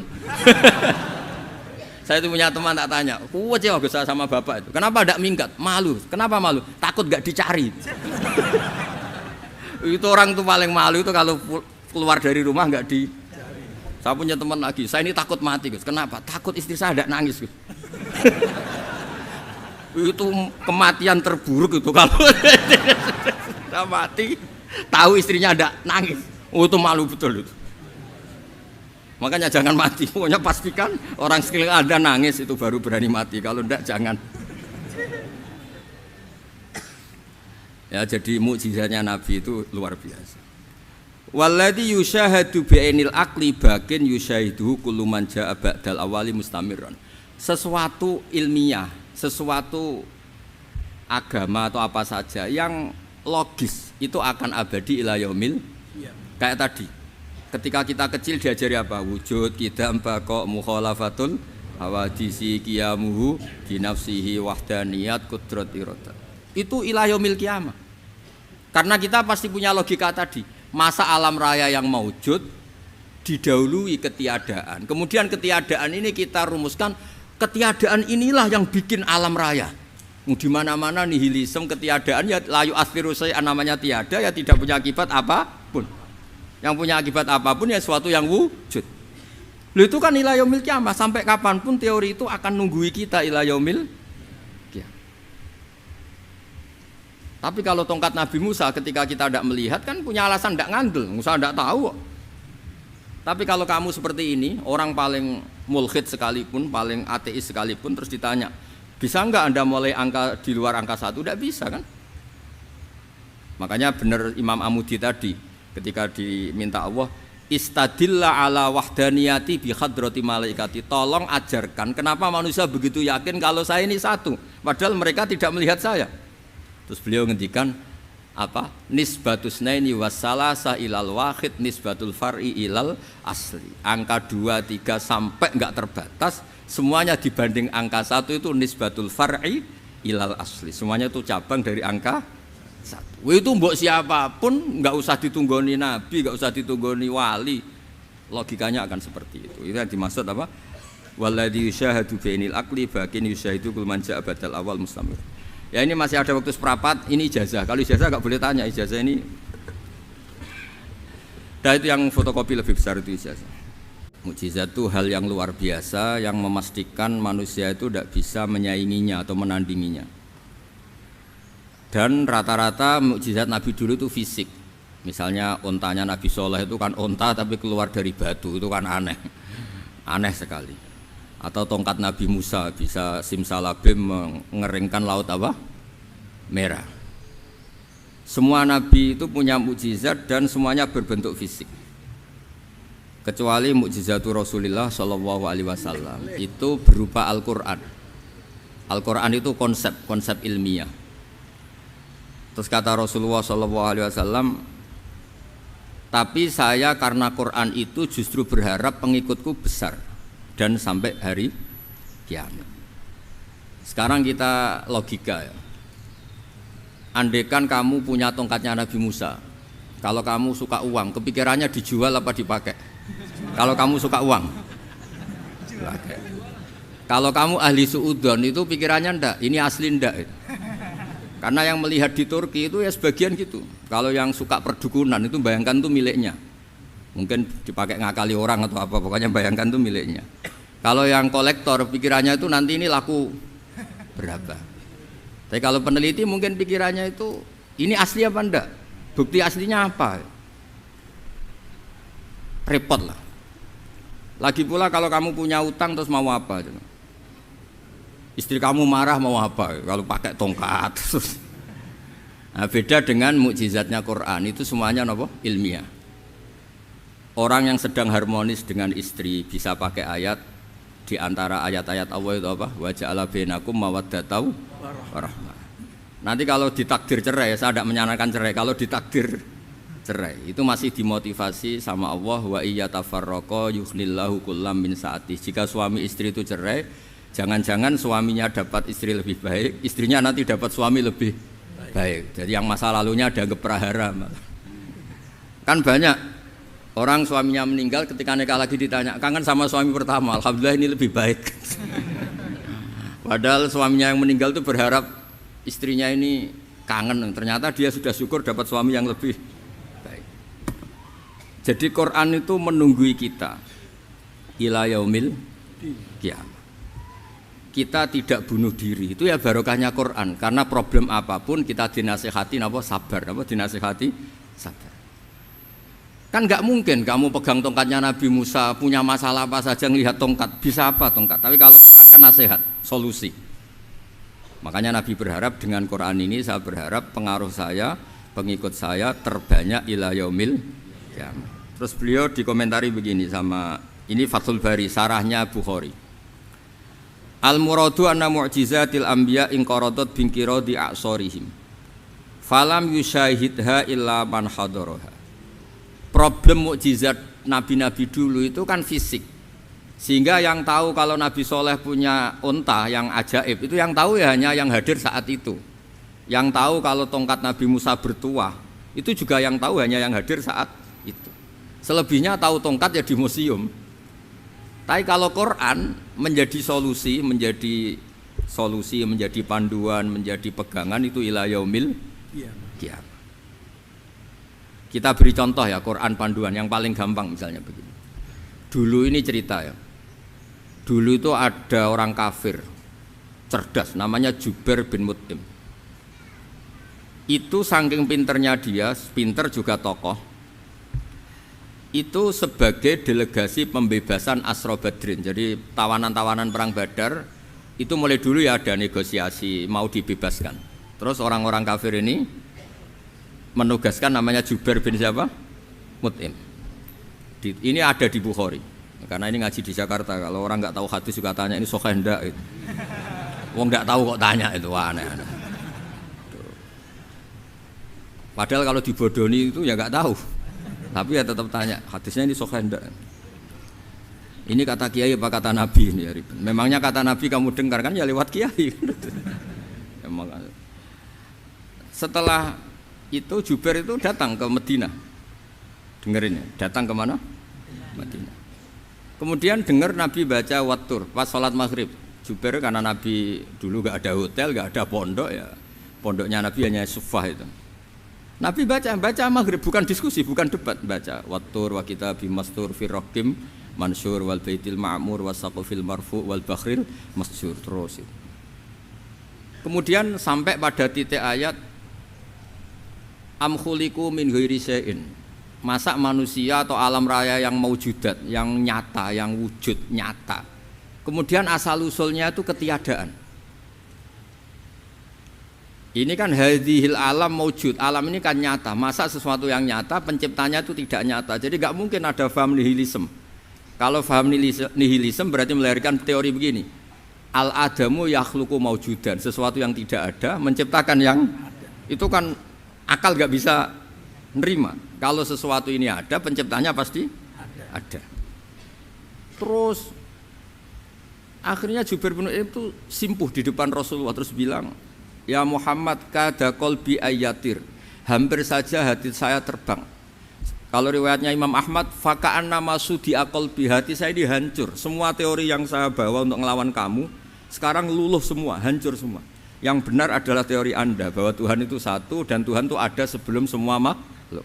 Saya itu punya teman tak tanya, kecewa Gus sama bapak itu, kenapa tidak minggat? Malu. Kenapa malu? Takut gak dicari. Itu orang tuh paling malu itu kalau keluar dari rumah nggak dicari. Saya punya teman lagi, saya ini takut mati Gus. Kenapa? Takut istri saya ada nangis Gus. Itu kematian terburuk itu kalau sudah mati, tahu istrinya ada nangis. Oh itu malu betul itu. Makanya jangan mati, pokoknya pastikan orang sekeliling Anda nangis itu baru berani mati. Kalau enggak jangan. Ya jadi mukjizatnya Nabi itu luar biasa. Walladzi yusyahadu bi'ainil aqli bakin yusyahiduhu kullu man jaa ba'dal awali mustamirran. Sesuatu ilmiah, sesuatu agama atau apa saja yang logis itu akan abadi ila yaumil. Kayak tadi. Ketika kita kecil diajari apa? Wujud, qidam, baqa, mukhalafatul hawadisi, qiyamuhu, binafsihi, wahdaniyat, qudrat, iradah. Itu ila yaumil qiyamah. Karena kita pasti punya logika tadi. Masa alam raya yang maujud didahului ketiadaan. Kemudian ketiadaan ini kita rumuskan, ketiadaan inilah yang bikin alam raya. Di mana-mana nihilisme, ketiadaan ya layu asfiru say'an namanya tiada ya tidak punya akibat apapun. Yang punya akibat apapun ya sesuatu yang wujud. Loh itu kan ila yaumil qiyamah, sampai kapanpun teori itu akan nunggui kita ila yaumil qiyamah. Tapi kalau tongkat Nabi Musa ketika kita tidak melihat kan punya alasan tidak ngandel, Musa tidak tahu. Tapi kalau kamu seperti ini, orang paling mulhid sekalipun, paling ateis sekalipun terus ditanya, bisa enggak Anda mulai angka di luar angka 1? Tidak bisa kan? Makanya benar Imam Amudi tadi ketika diminta Allah istadilla ala wahdaniyati bi hadrati malaikati, tolong ajarkan kenapa manusia begitu yakin kalau saya ini satu padahal mereka tidak melihat saya. Terus beliau ngendikan apa? Nisbatus naini wassalasa ilal wahid nisbatul far'i ilal asli. Angka 2, 3 sampai enggak terbatas, semuanya dibanding angka 1 itu nisbatul far'i ilal asli. Semuanya itu cabang dari angka 1. Itu mbok siapapun enggak usah ditunggoni nabi, enggak usah ditunggoni wali. Logikanya akan seperti itu. Itu yang dimaksud apa? Walladzi yusyahadu bainil aqli bakin yusyahidu kul man ja'a badal awal mustamir. Ya ini masih ada waktu seperempat, ini ijazah. Kalau ijazah enggak boleh tanya, ijazah ini. Dan itu yang fotokopi lebih besar itu ijazah. Mukjizat itu hal yang luar biasa yang memastikan manusia itu tidak bisa menyainginya atau menandinginya. Dan rata-rata mukjizat Nabi dulu itu fisik. Misalnya ontanya Nabi Soleh itu kan onta tapi keluar dari batu, itu kan aneh. Aneh sekali. Atau tongkat Nabi Musa bisa simsalabim mengeringkan laut apa? Merah. Semua Nabi itu punya mukjizat dan semuanya berbentuk fisik. Kecuali mukjizatul Rasulullah Shallallahu Alaihi Wasallam itu berupa Al-Quran. Al-Quran itu konsep ilmiah. Terus kata Rasulullah Shallallahu Alaihi Wasallam, tapi saya karena Quran itu justru berharap pengikutku besar dan sampai hari kiamat. Sekarang kita logika ya. Andaikan kamu punya tongkatnya Nabi Musa, kalau kamu suka uang, kepikirannya dijual apa dipakai? Kalau kamu suka uang, dipakai. Kalau kamu ahli suudon itu pikirannya ndak, ini asli ndak. Karena yang melihat di Turki itu ya sebagian gitu. Kalau yang suka perdukunan itu bayangkan tuh miliknya. Mungkin dipakai ngakali orang atau apa, pokoknya bayangkan tuh miliknya. Kalau yang kolektor pikirannya itu nanti ini laku berapa. Tapi kalau peneliti mungkin pikirannya itu ini asli apa enggak? Bukti aslinya apa? Repot lah. Lagi pula kalau kamu punya utang terus mau apa? Istri kamu marah mau apa? Kalau pakai tongkat. Nah, beda dengan mukjizatnya Quran itu semuanya apa? Ilmiah. Orang yang sedang harmonis dengan istri bisa pakai ayat di antara ayat-ayat Allah itu apa? Wa ja'ala bainakum mawaddatan warahmah. Nanti kalau ditakdir cerai, saya tidak menyarankan cerai. Kalau ditakdir cerai, itu masih dimotivasi sama Allah wa iyyatafarraqa yughnillahu kullam min sa'ati. Jika suami istri itu cerai, jangan-jangan suaminya dapat istri lebih baik, istrinya nanti dapat suami lebih baik. Jadi yang masa lalunya dianggap prahara. Kan banyak orang suaminya meninggal ketika nikah lagi ditanya, kangen sama suami pertama, alhamdulillah ini lebih baik. Padahal suaminya yang meninggal itu berharap istrinya ini kangen, ternyata dia sudah syukur dapat suami yang lebih baik. Jadi Quran itu menunggui kita ila yaumil qiyamah. Kita tidak bunuh diri, itu ya barokahnya Quran. Karena problem apapun kita dinasihati apa sabar, apa dinasihati sabar. Kan nggak mungkin kamu pegang tongkatnya Nabi Musa, punya masalah apa saja ngelihat tongkat, bisa apa tongkat. Tapi kalau Quran kan nasihat, solusi. Makanya Nabi berharap dengan Quran ini, saya berharap pengaruh saya, pengikut saya terbanyak ila yaumil qiyamah. Terus beliau dikomentari begini sama, ini Fathul Bari, sarahnya Bukhari. Al-muradu anna mu'jizatil anbiya inqaradat binqiradi a'sorihim falam yusyahidha illa man hadaraha. Problem mukjizat nabi-nabi dulu itu kan fisik, sehingga yang tahu kalau Nabi Soleh punya unta yang ajaib itu yang tahu ya hanya yang hadir saat itu. Yang tahu kalau tongkat Nabi Musa bertuah itu juga yang tahu hanya yang hadir saat itu. Selebihnya tahu tongkat ya di museum. Tapi kalau Quran menjadi solusi, menjadi panduan, menjadi pegangan itu ila yaumil qiyamah. Kita beri contoh ya, Quran panduan yang paling gampang misalnya begini. Dulu ini cerita ya. Dulu itu ada orang kafir cerdas namanya Jubair bin Mut'im. Itu saking pinternya dia, pinter juga tokoh. Itu sebagai delegasi pembebasan Asra Badrin. Jadi tawanan-tawanan perang Badar itu mulai dulu ya ada negosiasi mau dibebaskan. Terus orang-orang kafir ini menugaskan namanya Jubair bin siapa? Mut'im. Ini ada di Bukhari. Karena ini ngaji di Jakarta. Kalau orang nggak tahu hadis juga tanya ini sahih ndak itu. Wong nggak tahu kok tanya itu aneh-aneh. Padahal kalau dibodohi itu ya nggak tahu. Tapi ya tetap tanya, hadisnya ini sahih enggak? Ini kata kiai apa kata nabi ini ya ribet. Memangnya kata nabi kamu dengar kan ya lewat kiai. Emang. Setelah itu Jubair itu datang ke Madinah. Dengerin ya, datang ke mana? Madinah. Kemudian dengar Nabi baca Wattur pas sholat maghrib. Jubair karena Nabi dulu gak ada hotel, gak ada pondok ya. Pondoknya Nabi hanya sufah itu. Nabi baca maghrib, bukan diskusi, bukan debat, baca Wattur wa kitabi mastur fi raqim mansur wal baitil ma'mur was saqfil marfu wal bakhril masjur terus. Kemudian sampai pada titik ayat am khuliqu min ghairi syai'in. Masa manusia atau alam raya yang maujudat, yang nyata, yang wujud nyata. Kemudian asal usulnya itu ketiadaan. Ini kan hadhil alam maujud, alam ini kan nyata. Masa sesuatu yang nyata penciptanya itu tidak nyata. Jadi nggak mungkin ada faham nihilisme. Kalau faham nihilisme berarti melahirkan teori begini. Al adamu yakhluqu maujudan, sesuatu yang tidak ada menciptakan yang itu kan akal nggak bisa nerima. Kalau sesuatu ini ada, penciptanya pasti ada. Terus akhirnya Jubair bin Mut'im itu simpuh di depan Rasulullah terus bilang, ya Muhammad kada qalbi ayatir, hampir saja hati saya terbang. Kalau riwayatnya Imam Ahmad, faka'anna masudi qalbi, hati saya dihancur. Semua teori yang saya bawa untuk ngelawan kamu sekarang luluh semua, hancur semua. Yang benar adalah teori Anda bahwa Tuhan itu satu dan Tuhan itu ada sebelum semua makhluk.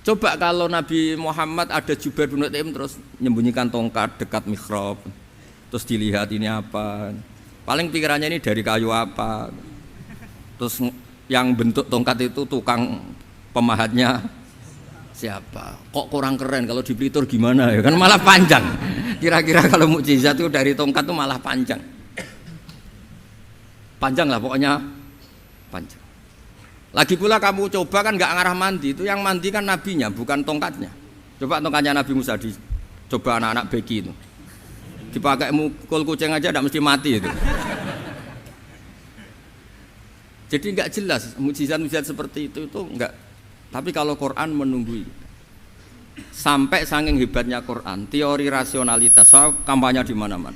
Coba kalau Nabi Muhammad ada Jubair bin Mut'im terus menyembunyikan tongkat dekat mihrab, terus dilihat ini apa, paling pikirannya ini dari kayu apa. Terus yang bentuk tongkat itu tukang pemahatnya siapa? Kok kurang keren, kalau di Blitur gimana ya? Kan malah panjang. Kira-kira kalau mukjizat itu dari tongkat itu malah panjang. Panjang lah pokoknya, panjang. Lagi pula kamu coba kan nggak ngarah mandi, itu yang mandi kan nabinya bukan tongkatnya. Coba tongkatnya Nabi Musa dicoba anak-anak beki itu, dipakai mukul kucing aja tidak mesti mati itu. Jadi nggak jelas mukjizat-mukjizat seperti itu nggak. Tapi kalau Quran menunggui, sampai saking hebatnya Quran, teori rasionalitas, soal kampanye di mana-mana,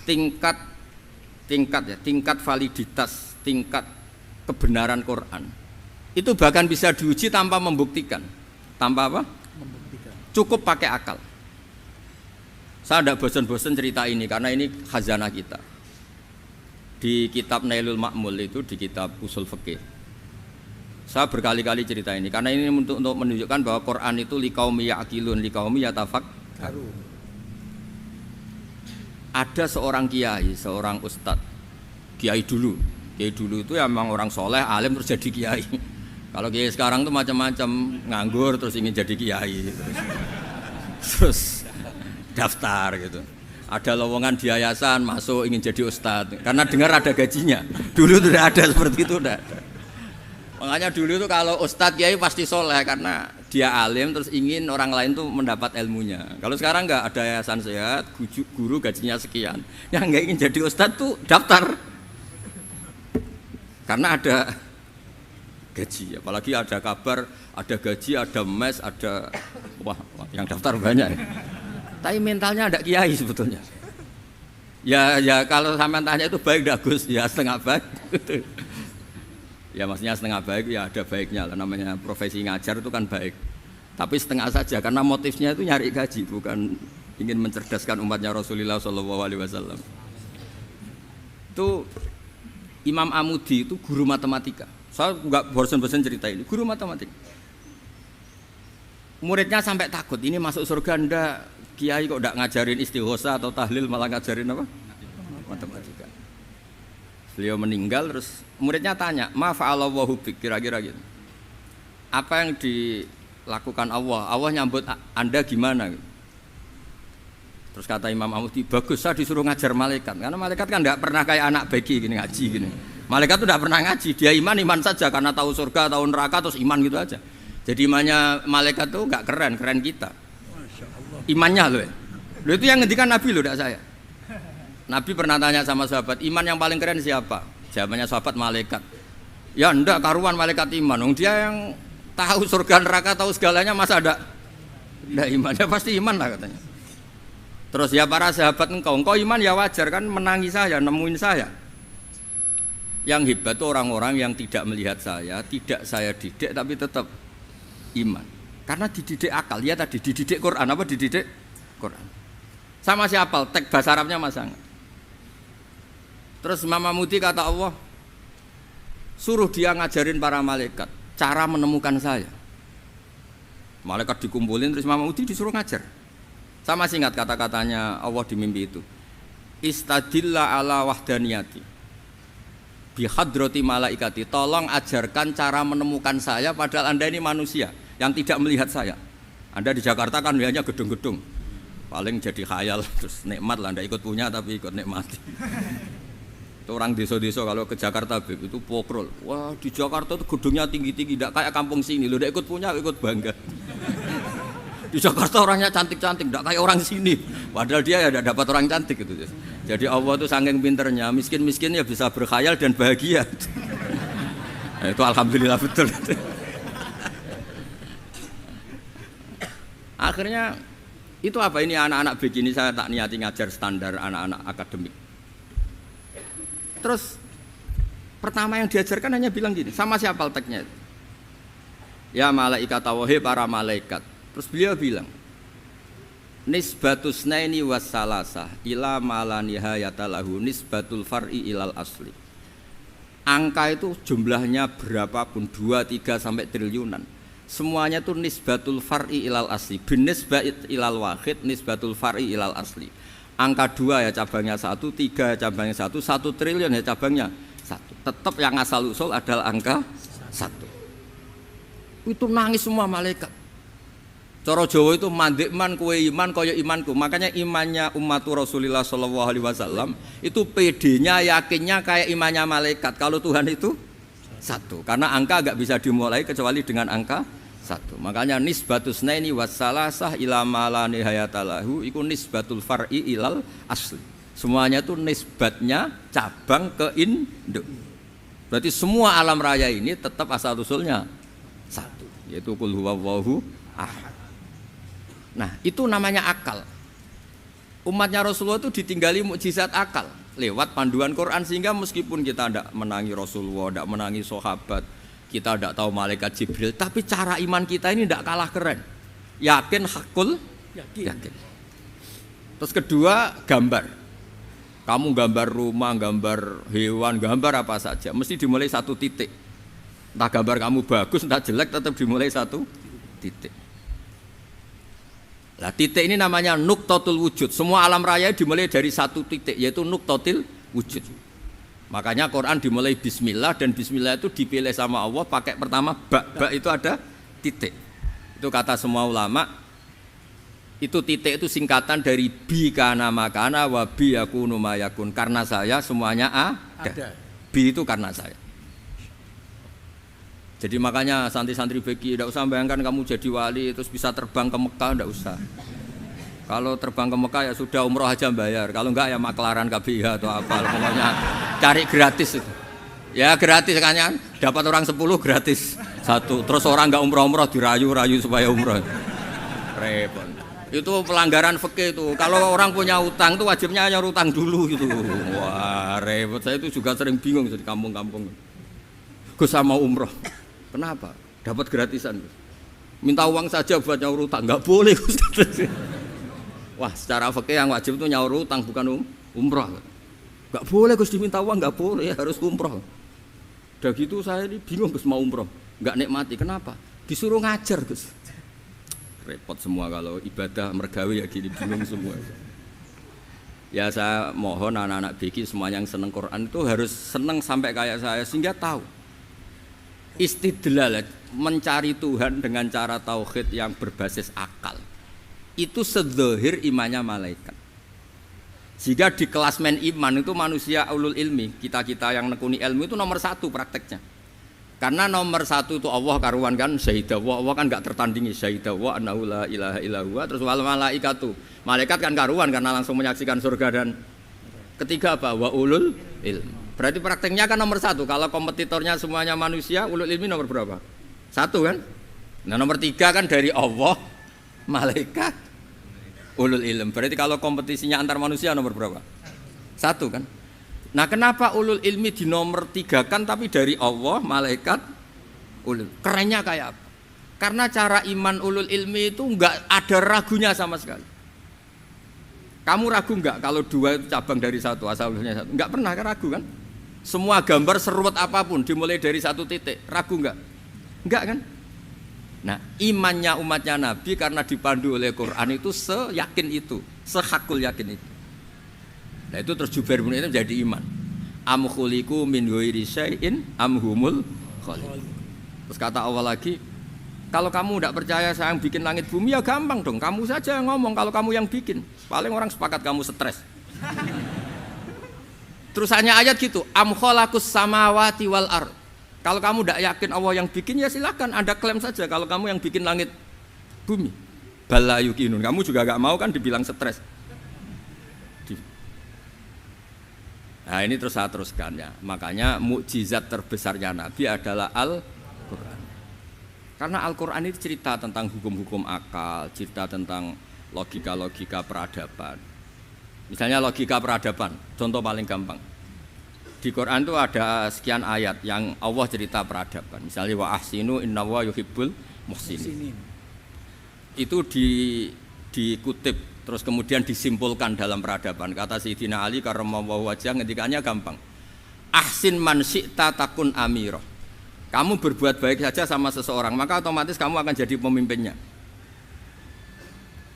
tingkat validitas, tingkat kebenaran Quran itu bahkan bisa diuji tanpa membuktikan, tanpa apa? Membuktikan. Cukup pakai akal. Saya tidak bosan-bosan cerita ini karena ini khazanah kita. Di kitab Nailul Ma'mul itu, di kitab Usul Fiqih, saya berkali-kali cerita ini karena ini untuk menunjukkan bahwa Quran itu liqaumi ya'qilun, liqaumi yatafakkarun. ada seorang kiai, seorang ustadz, kiai dulu. Kiai dulu itu ya memang orang soleh, alim terus jadi kiai. Kalau kiai sekarang tuh macam-macam, nganggur terus ingin jadi kiai, terus daftar gitu. Ada lowongan di yayasan masuk ingin jadi ustadz, karena dengar ada gajinya. Dulu tidak ada seperti itu, tidak ada. Makanya dulu itu kalau ustadz kiai pasti soleh karena dia alim terus ingin orang lain tuh mendapat ilmunya. Kalau sekarang nggak ada yayasan sehat, guru gajinya sekian, yang nggak ingin jadi ustadz tuh daftar karena ada gaji. Apalagi ada kabar, ada gaji, ada mes, ada wah yang daftar banyak. Tapi mentalnya ada kiai sebetulnya. Ya kalau sampean tanya itu baik dah Gus, ya setengah baik. Ya maksudnya setengah baik ya ada baiknya lah, namanya profesi ngajar itu kan baik. Tapi setengah saja karena motifnya itu nyari gaji, bukan ingin mencerdaskan umatnya Rasulullah SAW. Itu Imam Amudi itu guru matematika. Saya nggak bosan-bosan cerita ini, guru matematika. Muridnya sampai takut, ini masuk surga ndak, kiai kok ndak ngajarin istighosa atau tahlil malah ngajarin apa? Matematika. Beliau meninggal terus muridnya tanya, "Ma fa'alallahu bik?" Kira-kira gitu. Apa yang dilakukan Allah? Allah nyambut Anda gimana? Terus kata Imam Amudi, "Bagus, saya disuruh ngajar malaikat." Karena malaikat kan enggak pernah kayak anak beki gini ngaji gini. Malaikat itu enggak pernah ngaji, dia iman saja karena tahu surga, tahu neraka terus iman gitu aja. Jadi imannya malaikat tuh enggak keren kita. Imannya loh. Loh itu yang ngendikan Nabi loh, enggak saya. Nabi pernah tanya sama sahabat, iman yang paling keren siapa? Jawabannya sahabat malaikat. Ya enggak karuan malaikat iman. Dia yang tahu surga neraka, tahu segalanya masa ada enggak imannya pasti iman lah katanya. Terus ya para sahabat engkau iman ya wajar kan menangi saya, nemuin saya. Yang hebat itu orang-orang yang tidak melihat saya, tidak saya didik tapi tetap iman. Karena dididik akal, ya tadi dididik Quran, apa dididik Quran. Sama siapa? Teks bahasa Arabnya masang. Terus Imam Amudi kata Allah, suruh dia ngajarin para malaikat cara menemukan saya. Malaikat dikumpulin terus Imam Amudi disuruh ngajar. Sama singkat kata-katanya Allah di mimpi itu. Istadilla ala wahdaniyati bihadrati malaikati. Tolong ajarkan cara menemukan saya padahal Anda ini manusia yang tidak melihat saya. Anda di Jakarta kan melihatnya gedung-gedung. Paling jadi khayal terus nikmat lah Anda ikut punya tapi ikut nikmati. Itu orang desa-desa kalau ke Jakarta itu pokrol. Wah, di Jakarta itu gedungnya tinggi-tinggi tidak kayak kampung sini. Lo udah ikut punya ikut bangga. Di Jakarta orangnya cantik-cantik, tidak kayak orang sini. Padahal dia ya tidak dapat orang cantik gitu. Jadi Allah itu saking pinternya, miskin-miskin ya bisa berkhayal dan bahagia. Nah, itu alhamdulillah betul. Akhirnya itu apa ini anak-anak begini saya tak niati ngajar standar anak-anak akademik. Terus pertama yang diajarkan hanya bilang gini, sama siapa teknya? Ya malaikat wahi para malaikat. Terus beliau bilang, nisbatus naini wassalasah ila mala nihayata lahu nisbatul far'i ilal asli. Angka itu jumlahnya berapapun 2, 3 sampai triliunan. Semuanya itu nisbatul far'i ilal asli. Bin nisbat ilal wahid nisbatul far'i ilal asli. Angka 2 ya cabangnya 1, 3 ya cabangnya 1, 1 triliun ya cabangnya 1. Tetap yang asal usul adalah angka 1. Itu nangis semua malaikat. Cara Jawa itu mandekman kue iman kaya imanku. Makanya imannya umat Rasulullah SAW itu PD-nya yakinnya kayak imannya malaikat. Kalau Tuhan itu 1. Karena angka agak bisa dimulai kecuali dengan angka 1. Makanya nisbatus naini wassalasah ila ma la nihayata lahu iku nisbatul far'i ilal asli. Semuanya itu nisbatnya cabang ke induk. Berarti semua alam raya ini tetap asal usulnya 1, yaitu qul huwallahu ahad. Nah, itu namanya akal. Umatnya Rasulullah itu ditinggali mukjizat akal lewat panduan Quran sehingga meskipun kita tidak menangi Rasulullah, tidak menangi sahabat, kita tidak tahu malaikat Jibril, tapi cara iman kita ini tidak kalah keren. Yakin hakul yakin. Terus kedua, gambar. Kamu gambar rumah, gambar hewan, gambar apa saja, mesti dimulai 1 titik. Entah gambar kamu bagus, entah jelek, tetap dimulai 1 titik. Lah titik ini namanya nuqtatul wujud. Semua alam raya dimulai dari satu titik, yaitu nuqtatil wujud. Makanya Quran dimulai bismillah, dan bismillah itu dipilih sama Allah pakai pertama ba itu ada titik. Itu kata semua ulama. Itu titik itu singkatan dari bi kana makana wa bi yakunu mayakun. Karena saya semuanya ada. Bi itu karena saya. Jadi makanya santri-santri beki, tidak usah bayangkan kamu jadi wali terus bisa terbang ke Mekah, tidak usah. Kalau terbang ke Mekah ya sudah umroh aja bayar. Kalau enggak ya maklaran KBH atau apa. Pokoknya cari gratis itu. Ya gratis kan, dapat orang 10 gratis satu. Terus orang enggak umroh-umroh dirayu-rayu supaya umroh. Repot. Itu pelanggaran fikih itu. Kalau orang punya utang itu wajibnya nyaur utang dulu gitu. Wah repot. Saya itu juga sering bingung di kampung-kampung. Gus sama umroh. Kenapa? Dapat gratisan. Minta uang saja buat nyaur utang, nggak boleh. Wah, secara fikih yang wajib itu nyaur utang bukan umroh. Nggak boleh Gus diminta uang, nggak boleh, harus umroh. Udah gitu saya ini bingung Gus mau umroh, nggak nikmati. Kenapa? Disuruh ngajar Gus. Repot semua kalau ibadah mergawe ya gini, bingung semua. Ya saya mohon anak-anak BK semuanya yang seneng Quran itu harus seneng sampai kayak saya sehingga tahu. Istidlal, mencari Tuhan dengan cara tauhid yang berbasis akal itu sedzahir imannya malaikat. Jika di klasmen iman itu manusia ulul ilmi, kita-kita yang nekuni ilmu itu nomor 1 prakteknya. Karena nomor 1 itu Allah karuan kan, syahidah Allah kan gak tertandingi, syahidah wa annahu la ilaha illallah. Terus wal malaikatu, malaikat kan karuan karena langsung menyaksikan surga. Dan ketiga apa? Wa ulul ilmi. Berarti prakteknya kan nomor 1. Kalau kompetitornya semuanya manusia, ulul ilmi nomor berapa? 1 kan? Nah nomor 3 kan dari Allah, malaikat, ulul ilm. Berarti kalau kompetisinya antar manusia nomor berapa? 1 kan? Nah kenapa ulul ilmi di nomor 3 kan tapi dari Allah, malaikat, ulul. Kerennya kayak apa? Karena cara iman ulul ilmi itu enggak ada ragunya sama sekali. Kamu ragu enggak kalau 2 itu cabang dari 1, asal-usulnya 1? Enggak pernah kan ragu kan? Semua gambar seruat apapun dimulai dari 1 titik, ragu enggak? Enggak kan? Nah imannya umatnya Nabi karena dipandu oleh Quran itu seyakin itu, sehakul yakin itu. Nah itu terus Jubair bin itu jadi iman. Am khuliqu min ghairi syai'in am humul khaliq. Terus kata Allah lagi, kalau kamu tidak percaya saya yang bikin langit bumi ya gampang dong, kamu saja yang ngomong kalau kamu yang bikin. Paling orang sepakat kamu stres. Terus hanya ayat gitu, am khalaqus samawati wal ard. Kalau kamu tidak yakin Allah yang bikin ya silahkan Anda klaim saja kalau kamu yang bikin langit bumi. Bala yuqinun. Kamu juga gak mau kan dibilang stres. Nah ini terus saya teruskan ya. Makanya mukjizat terbesarnya Nabi adalah Al-Quran. Karena Al-Quran itu cerita tentang hukum-hukum akal, cerita tentang logika-logika peradaban. Misalnya logika peradaban, contoh paling gampang. Di Quran itu ada sekian ayat yang Allah cerita peradaban. Misalnya wa ahsinu innallaha yuhibbul muhsinin. Itu dikutip terus kemudian disimpulkan dalam peradaban. Kata Sayyidina Ali karramallahu wajhah ngendikannya gampang. Ahsin man syi'ta takun amirah. Kamu berbuat baik saja sama seseorang, maka otomatis kamu akan jadi pemimpinnya.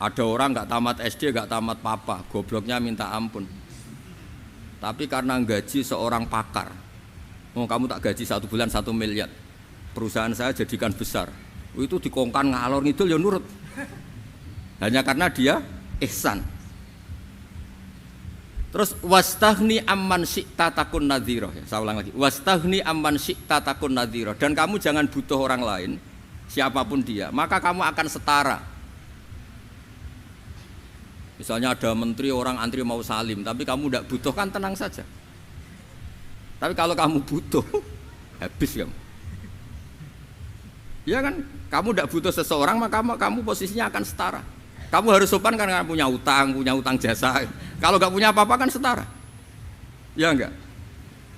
Ada orang nggak tamat SD, nggak tamat papa, gobloknya minta ampun. Tapi karena gaji seorang pakar, oh kamu tak gaji 1 bulan 1 miliar, perusahaan saya jadikan besar. Itu dikongkan ngalor ngidul ya nurut. Hanya karena dia ihsan. Terus wastaghni amman syi'ta takun nadhira. Saya ulang lagi. Wastaghni amman syi'ta takun nadhira. Dan kamu jangan butuh orang lain, siapapun dia, maka kamu akan setara. Misalnya ada menteri orang antri mau salim, tapi kamu tidak butuh kan tenang saja. Tapi kalau kamu butuh, habis kamu. Ya kan, kamu tidak butuh seseorang maka kamu posisinya akan setara. Kamu harus sopan karena punya utang jasa. Kalau nggak punya apa-apa kan setara. Ya enggak.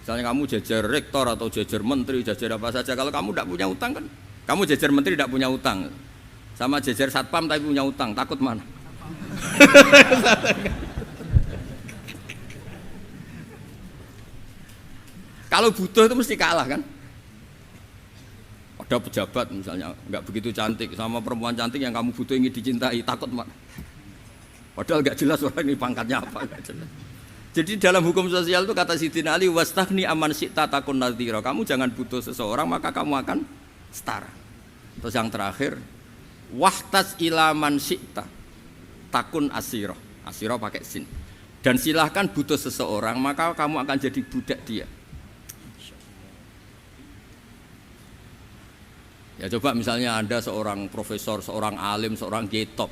Misalnya kamu jajar rektor atau jajar menteri, jajar apa saja. Kalau kamu tidak punya utang kan, kamu jajar menteri tidak punya utang, sama jajar satpam tapi punya utang, takut mana? Kalau butuh itu mesti kalah kan? Ada pejabat misalnya nggak begitu cantik sama perempuan cantik yang kamu butuh ingin dicintai, takut mak. Padahal nggak jelas orang ini pangkatnya apa, nggak jelas. Jadi dalam hukum sosial itu kata Sidin Ali, wastaghni aman syi'ta takun nadhira. Kamu jangan butuh seseorang maka kamu akan setara. Terus yang terakhir, wahtas ila man syi'ta takun asira. Asira pakai sin. Dan silahkan butuh seseorang maka kamu akan jadi budak dia. Ya coba misalnya Anda seorang profesor, seorang alim, seorang getop,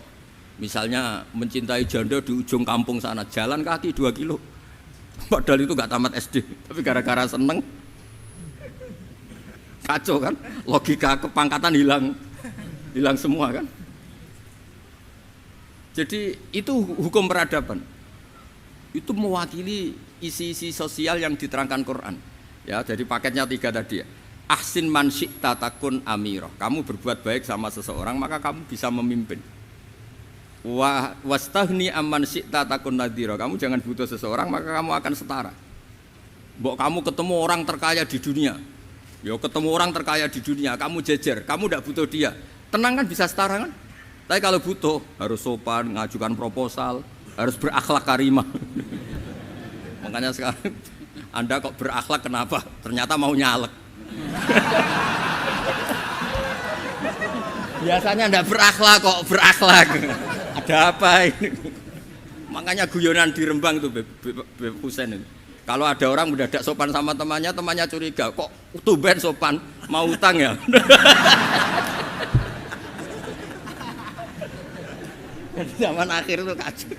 misalnya mencintai janda di ujung kampung sana, jalan kaki 2 kilo, padahal itu gak tamat SD, tapi gara-gara seneng, kacau kan, logika kepangkatan hilang semua kan. Jadi itu hukum peradaban, itu mewakili isi-isi sosial yang diterangkan Quran. Ya, jadi paketnya 3 tadi ya. Ahsin man syi'ta takun amirah. Kamu berbuat baik sama seseorang maka kamu bisa memimpin. Wastaghni amman syi'ta takun nadhira. Kamu jangan butuh seseorang maka kamu akan setara. Mbok kamu ketemu orang terkaya di dunia. Yo ketemu orang terkaya di dunia, kamu jejer, kamu tidak butuh dia. Tenang kan bisa setara kan? Tapi kalau butuh harus sopan, ngajukan proposal, harus berakhlak karimah. Makanya sekarang Anda kok berakhlak kenapa? Ternyata mau nyalek. Biasanya ndak berakhlak kok berakhlak. Ada apa ini? Makanya guyonan di Rembang itu Beb Husen itu. Kalau ada orang mendadak sopan sama temannya, temannya curiga, kok tumben sopan, mau utang ya? Zaman akhir itu kacau.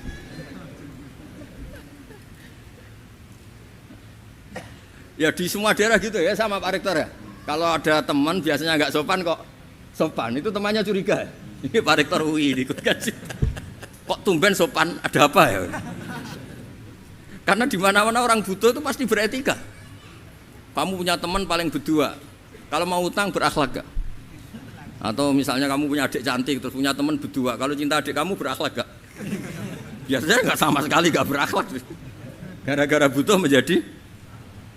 Ya di semua daerah gitu ya sama Pak Rektor ya. Kalau ada teman biasanya nggak sopan kok sopan, itu temannya curiga. Ini Pak Rektor UI ikut kaji. Kok tumben sopan, ada apa ya? Karena di mana-mana orang butuh itu pasti beretika. Kamu punya teman paling berdua, kalau mau utang berakhlak gak? Atau misalnya kamu punya adik cantik terus punya teman berdua, kalau cinta adik kamu berakhlak gak? Biasanya nggak sama sekali nggak berakhlak. Gara-gara butuh menjadi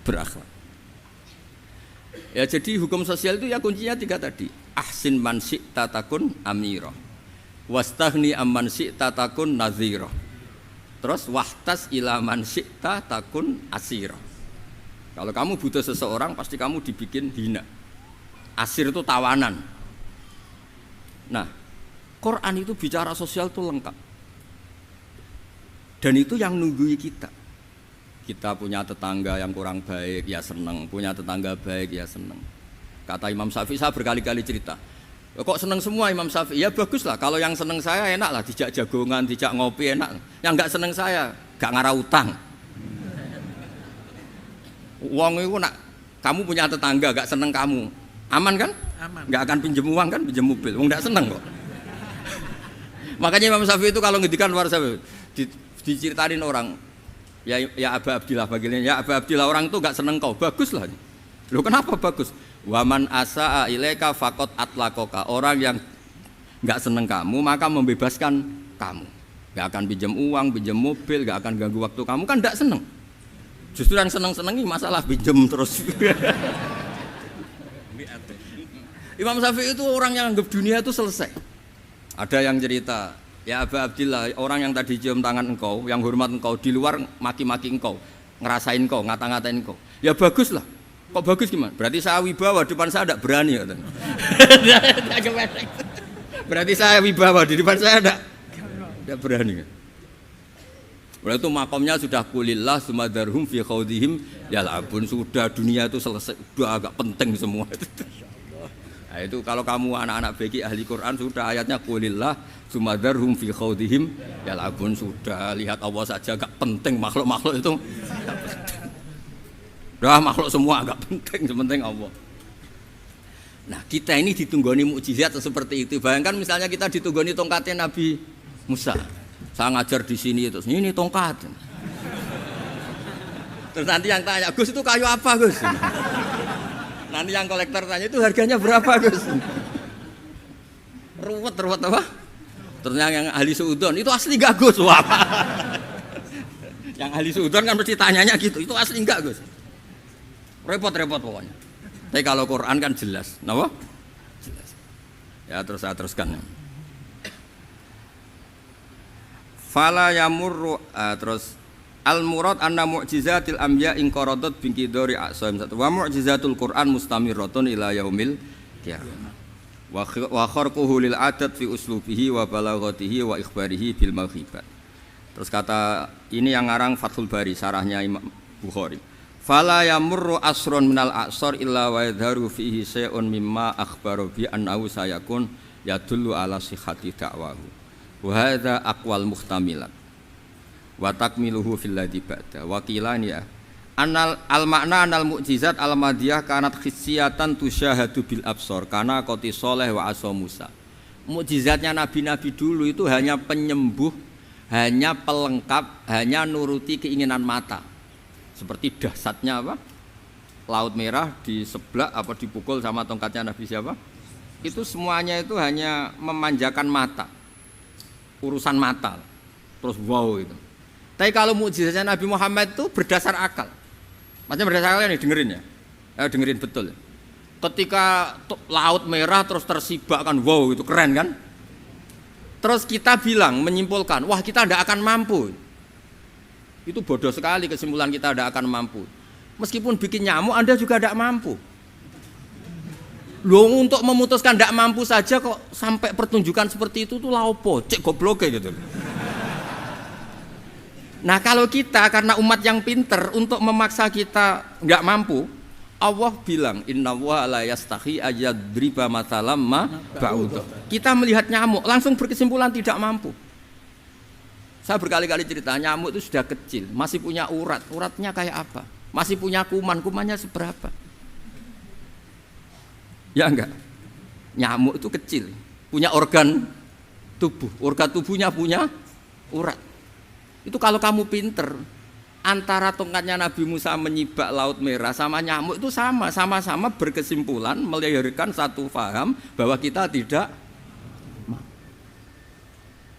berakhlak. Ya jadi hukum sosial itu ya kuncinya 3 tadi. Ahsin man syi'ta takun amirah. Wastaghni amman syi'ta takun nadhira. Terus wahtas ila man syi'ta takun asira. Kalau kamu butuh seseorang pasti kamu dibikin hina. Asir itu tawanan. Nah, Quran itu bicara sosial itu lengkap. Dan itu yang nunggui kita. Kita punya tetangga yang kurang baik, ya seneng. Punya tetangga baik, ya seneng. Kata Imam Syafi'i, saya berkali-kali cerita. Kok seneng semua Imam Syafi'i? Ya bagus lah, kalau yang seneng saya enak lah. Dijak jagongan, dijak ngopi enak. Yang gak seneng saya, gak ngarah utang. Uang itu nak, kamu punya tetangga gak seneng kamu. Aman kan? Aman. Gak akan pinjem uang kan, pinjem mobil. Wong gak seneng kok. Makanya Imam Syafi'i itu kalau ngedikan luar Syafi'i, diceritain orang, ya Aba Abdillah bagiannya, ya Aba Abdillah orang itu gak seneng kau, bagus lah. Loh kenapa bagus? Waman asa'a ilaika faqad atlaqaka. Orang yang gak seneng kamu maka membebaskan kamu. Gak akan pinjam uang, pinjam mobil, gak akan ganggu waktu kamu, kan gak seneng. Justru yang seneng-senengi masalah pinjam terus. Imam Syafi'i itu orang yang anggap dunia itu selesai. Ada yang cerita, ya Aba Abdillah, orang yang tadi cium tangan engkau, yang hormat engkau, di luar maki-maki engkau, ngerasain engkau, ngata-ngatain engkau. Ya bagus lah. Kok bagus gimana? Berarti saya wibawa, depan saya tidak berani. Berarti saya wibawa, di depan saya tidak berani. Berarti itu makomnya sudah kulillah sumadarhum fi khawdihim yal'abun. Sudah dunia itu selesai, sudah agak penting semua. Nah, itu kalau kamu anak-anak beki ahli Quran sudah ayatnya kulillah sumadarhum fi khawdihim yal'abun. Sudah lihat Allah saja agak penting, makhluk-makhluk itu agak penting. Dah makhluk semua agak penting, sepenting Allah. Nah kita ini ditunggoni mukjizat seperti itu. Bayangkan misalnya kita ditunggoni tongkatnya Nabi Musa. Saya ngajar di sini terus ini tongkat. Terus nanti yang tanya, Gus itu kayu apa Gus? Nanti yang kolektor tanya itu harganya berapa Gus? Ruwet apa? Terus yang ahli suudon itu asli gak Gus? Wah. Yang ahli suudon kan mesti tanyanya gitu, itu asli enggak Gus? Repot-repot pokoknya. Tapi kalau Quran kan jelas, kenapa? Jelas. Ya terus saya teruskan. Fala yamurru terus al murad anna mu'jizatil anbiya in qaradat bi qidari aqsam wa mu'jizatul Qur'an mustamirratun ila yaumil qiyamah. Wa kharquhu lil adat fi uslubihi wa balaghatihi wa ikhbarihi bil maghibat. Terus kata ini yang ngarang Fathul Bari sarahnya Imam Bukhari. Fala yamurru asrun minal aqsar illa wa yadharu fihi syai'un mimma akhbara bi annahu sayakun yadullu ala sihhati da'wahu. Wa hadza aqwal muhtamilat wa takmiluhu fil ladzi ba'da wa qilani ya anal al makna anal mukjizat al madiyah kanat khissiyatan tusyahadu bil absar kana qati sholeh wa asa Musa. Mukjizatnya nabi-nabi dulu itu hanya penyembuh, hanya pelengkap, hanya nuruti keinginan mata. Seperti dahsyatnya apa? Laut Merah diseblak apa dipukul sama tongkatnya Nabi siapa? Itu semuanya itu hanya memanjakan mata. Urusan mata. Terus wow itu. Tapi kalau mukjizatnya Nabi Muhammad itu berdasar akal. Maksudnya berdasar akal nih dengerin ya. Dengerin betul. Ketika Laut Merah terus tersibak kan wow itu keren kan? Terus kita bilang menyimpulkan, wah kita tidak akan mampu. Itu bodoh sekali kesimpulan kita tidak akan mampu. Meskipun bikin nyamuk Anda juga tidak mampu. Loh untuk memutuskan tidak mampu saja kok sampai pertunjukan seperti itu tuh laopo, cek goblok gitu. Nah kalau kita karena umat yang pinter untuk memaksa kita nggak mampu, Allah bilang innallaha la yastahi ayadriba mathalam ma ba'udah. Kita melihat nyamuk langsung berkesimpulan tidak mampu. Saya berkali-kali cerita nyamuk itu sudah kecil, masih punya urat, uratnya kayak apa? Masih punya kuman, kumannya seberapa? Ya enggak, nyamuk itu kecil, punya organ tubuhnya punya urat. Itu kalau kamu pinter, antara tongkatnya Nabi Musa menyibak Laut Merah sama nyamuk itu sama-sama berkesimpulan melahirkan satu faham bahwa kita tidak mampu.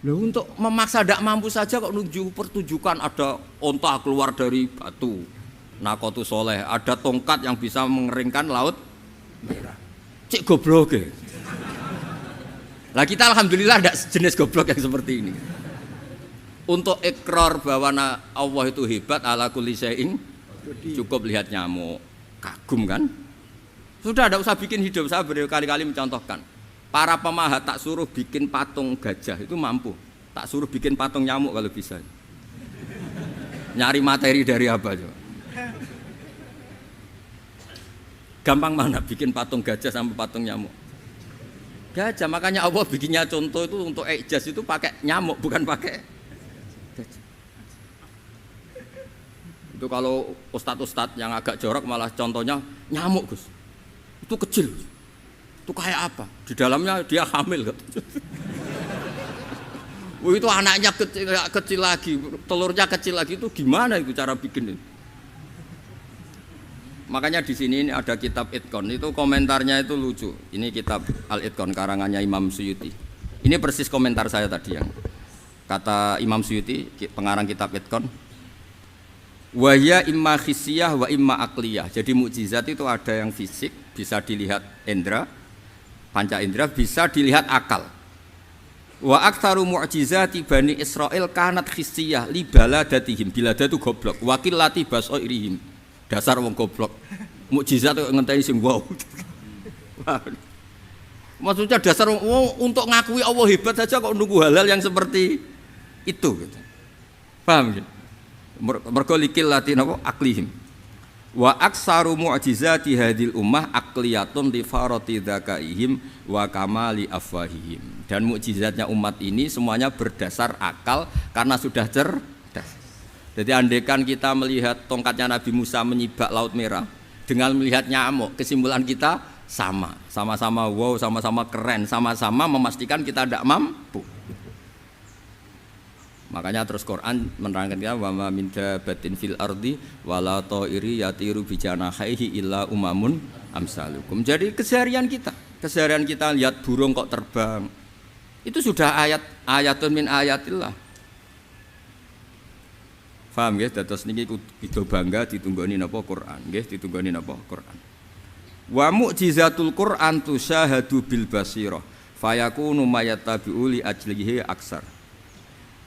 Loh untuk memaksa tidak mampu saja kok menuju pertunjukan ada onta keluar dari batu, Naqatu Sholeh, ada tongkat yang bisa mengeringkan Laut Merah. Cik goblok ya. Lah kita alhamdulillah tidak jenis goblok yang seperti ini. Untuk ikrar bahwa Allah itu hebat ala kulli syai'in cukup lihat nyamuk, kagum kan? Sudah tidak usah bikin hidup. Saya berkali-kali mencontohkan. Para pemahat tak suruh bikin patung gajah itu mampu. Tak suruh bikin patung nyamuk kalau bisa. Nyari materi dari apa coba? Gampang mana bikin patung gajah sampai patung nyamuk? Gajah, makanya Allah bikinnya contoh itu untuk ijaz itu pakai nyamuk bukan pakai gajah. Itu kalau ustadz-ustadz yang agak jorok malah contohnya nyamuk Gus. Itu kecil. Itu kayak apa? Di dalamnya dia hamil kan? Itu anaknya kecil lagi, telurnya kecil lagi itu gimana itu cara bikin itu? Makanya di sini ini ada kitab Itqan, itu komentarnya itu lucu. Ini kitab Al-Itqan karangannya Imam Suyuti. Ini persis komentar saya tadi yang kata Imam Suyuti, pengarang kitab Itqan. Wa ya imma khissiyah wa imma aqliyah. Jadi mukjizat itu ada yang fisik, bisa dilihat indra, panca indra, bisa dilihat akal. Wa aktsaru mu'jizati Bani Israil kanat khissiyah li baladatihim. Bilada itu goblok, wakil lati basairihim. Dasar wong goblok. Mukjizat kok ngenteni sing wow. Maksudnya dasar wong untuk ngakui Allah hebat saja kok nunggu halal yang seperti itu gitu. Paham gitu? Mergo likil latin apa aklihim. Wa aksaru mu'jizati hadil ummah aqliyatun li farati dzakaihim wa kamali afwahihim. Dan mukjizatnya umat ini semuanya berdasar akal karena sudah cerdas. Jadi andaikan kita melihat tongkatnya Nabi Musa menyibak Laut Merah dengan melihat nyamuk, kesimpulan kita sama-sama wow, sama-sama keren, sama-sama memastikan kita tidak mampu. Makanya terus Quran menerangkan kita wa ma min dabatin fil ardi wala ta'iri yatiru bi janahihi illa umamun amsalukum. Jadi keseharian kita lihat burung kok terbang. Itu sudah ayatun min ayatillah. Paham nggih? Dados niki kudu bangga ditunggoni napa Quran, nggih ditunggoni napa Quran. Wa mu'jizatul Qur'an tusyahadu bil basirah fayakunu mayattabi'u li ajlihi aksar.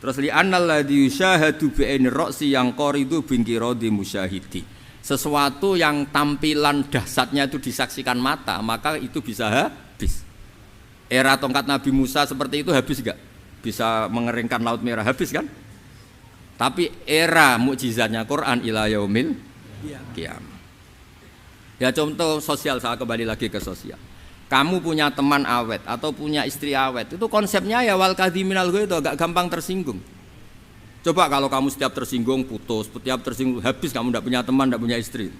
Terus li annal ladzi yusyahadu bi ainir ra'si yang qaridu bingkiradi musyahidi. Sesuatu yang tampilan dahsyatnya itu disaksikan mata, maka itu bisa habis. Era tongkat Nabi Musa seperti itu habis enggak? Bisa mengeringkan laut merah, habis kan? Tapi era mukjizatnya Quran ila yaumil qiyamah. Ya contoh sosial, saya kembali lagi ke sosial. Kamu punya teman awet atau punya istri awet, itu konsepnya ya wal kadhiminal ghaidz, itu agak gampang tersinggung. Coba kalau kamu setiap tersinggung putus, setiap tersinggung habis, kamu tidak punya teman, tidak punya istri.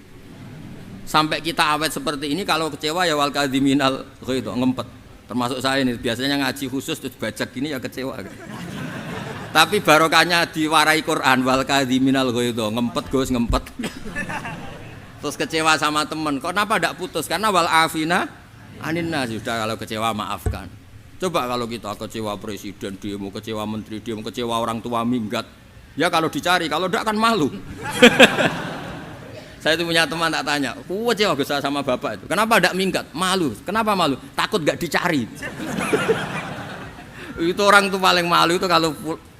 Sampai kita awet seperti ini, kalau kecewa ya wal kadhiminal ghaidz, ngempet. Termasuk saya ini biasanya ngaji khusus terus baca gini ya kecewa. Tapi barokahnya diwarai Quran wal kadhiminal ghaidz, ngempet Gus, ngempet. Terus kecewa sama teman, kok kenapa tidak putus? Karena wal afina aninna, sudah kalau kecewa maafkan. Coba kalau kita kecewa presiden demo, kecewa menteri demo, kecewa orang tua minggat, ya kalau dicari, kalau tidak kan malu. Saya itu punya teman tak tanya, kecewa Gus sama bapak itu, kenapa tidak minggat? Malu. Kenapa malu? Takut gak dicari. Itu orang tuh paling malu itu kalau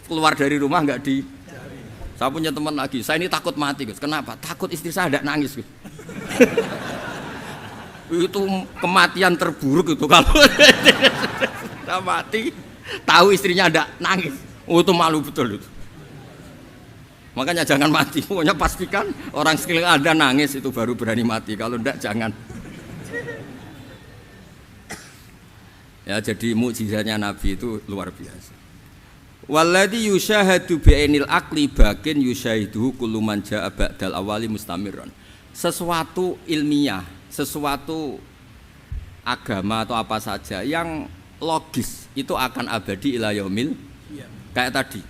keluar dari rumah nggak di. Saya punya teman lagi, saya ini takut mati Gus. Kenapa? Takut istri saya tidak nangis Gus. Itu kematian terburuk itu kalau sudah mati, tahu istrinya tidak nangis. Oh itu malu betul itu. Makanya jangan mati. Pokoknya pastikan orang sekeliling Anda nangis itu baru berani mati. Kalau tidak jangan. Ya jadi mukjizatnya Nabi itu luar biasa. Walladzi yusyahadu bi'ainil aqli bakin yusyahiduhu kullu man jaa ba'dal awali mustamirran. Sesuatu ilmiah, sesuatu agama atau apa saja yang logis itu akan abadi ila yaumil. Kayak tadi,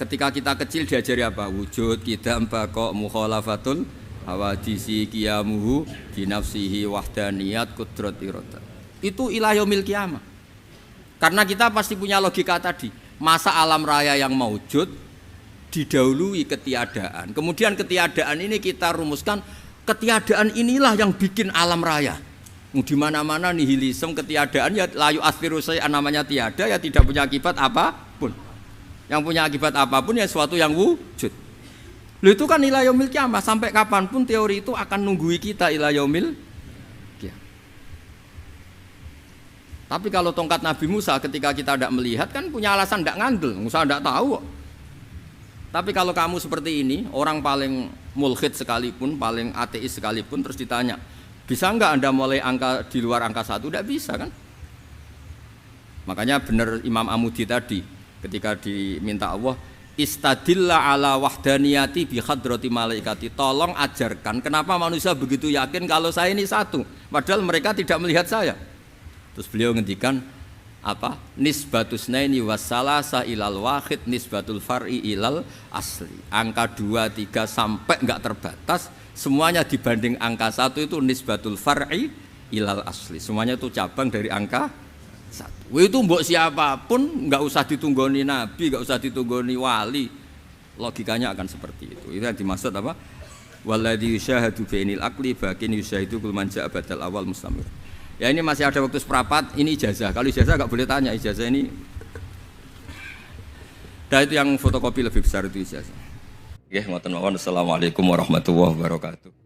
ketika kita kecil diajari apa? Wujud, qidam, baqa, mukhalafatul hawadisi, qiyamuhu binafsihi, wahdaniyat, qudrat, iradah. Itu ila yaumil qiyamah. Karena kita pasti punya logika tadi. Masa alam raya yang maujud didahului ketiadaan. Kemudian ketiadaan ini kita rumuskan, ketiadaan inilah yang bikin alam raya. Di mana-mana nihilisme, ketiadaan ya layu asfiru say'an, namanya tiada ya tidak punya akibat apapun. Yang punya akibat apapun ya sesuatu yang wujud. Loh itu kan ila yaumil qiyamah, sampai kapanpun teori itu akan nunggui kita ila yaumil. Tapi kalau tongkat Nabi Musa ketika kita tidak melihat kan punya alasan tidak ngandel, Musa tidak tahu. Tapi kalau kamu seperti ini, orang paling mulhid sekalipun, paling ateis sekalipun, terus ditanya, bisa enggak Anda mulai angka di luar angka 1? Tidak bisa kan? Makanya benar Imam Amudi tadi ketika diminta Allah, istadilla ala wahdaniyati bi hadrati malaikati, tolong ajarkan kenapa manusia begitu yakin kalau saya ini satu, padahal mereka tidak melihat saya. Terus beliau ngendikan apa? Nisbatus naini wassalasa ilal wahid nisbatul far'i ilal asli. Angka 2, 3 sampai enggak terbatas, semuanya dibanding angka 1 itu nisbatul far'i ilal asli. Semuanya itu cabang dari angka 1. Itu mbok siapapun enggak usah ditunggoni nabi, enggak usah ditunggoni wali. Logikanya akan seperti itu. Itu yang dimaksud apa? Walladzi yusyahadu bainil aqli bakin yusyahidu kul man ja'a badal awal mustamir. Ya ini masih ada waktu seperempat, ini ijazah. Kalau ijazah enggak boleh tanya, ijazah ini. Dan itu yang fotokopi lebih besar itu ijazah. Nggih, ngoten mawon. Assalamualaikum warahmatullahi wabarakatuh.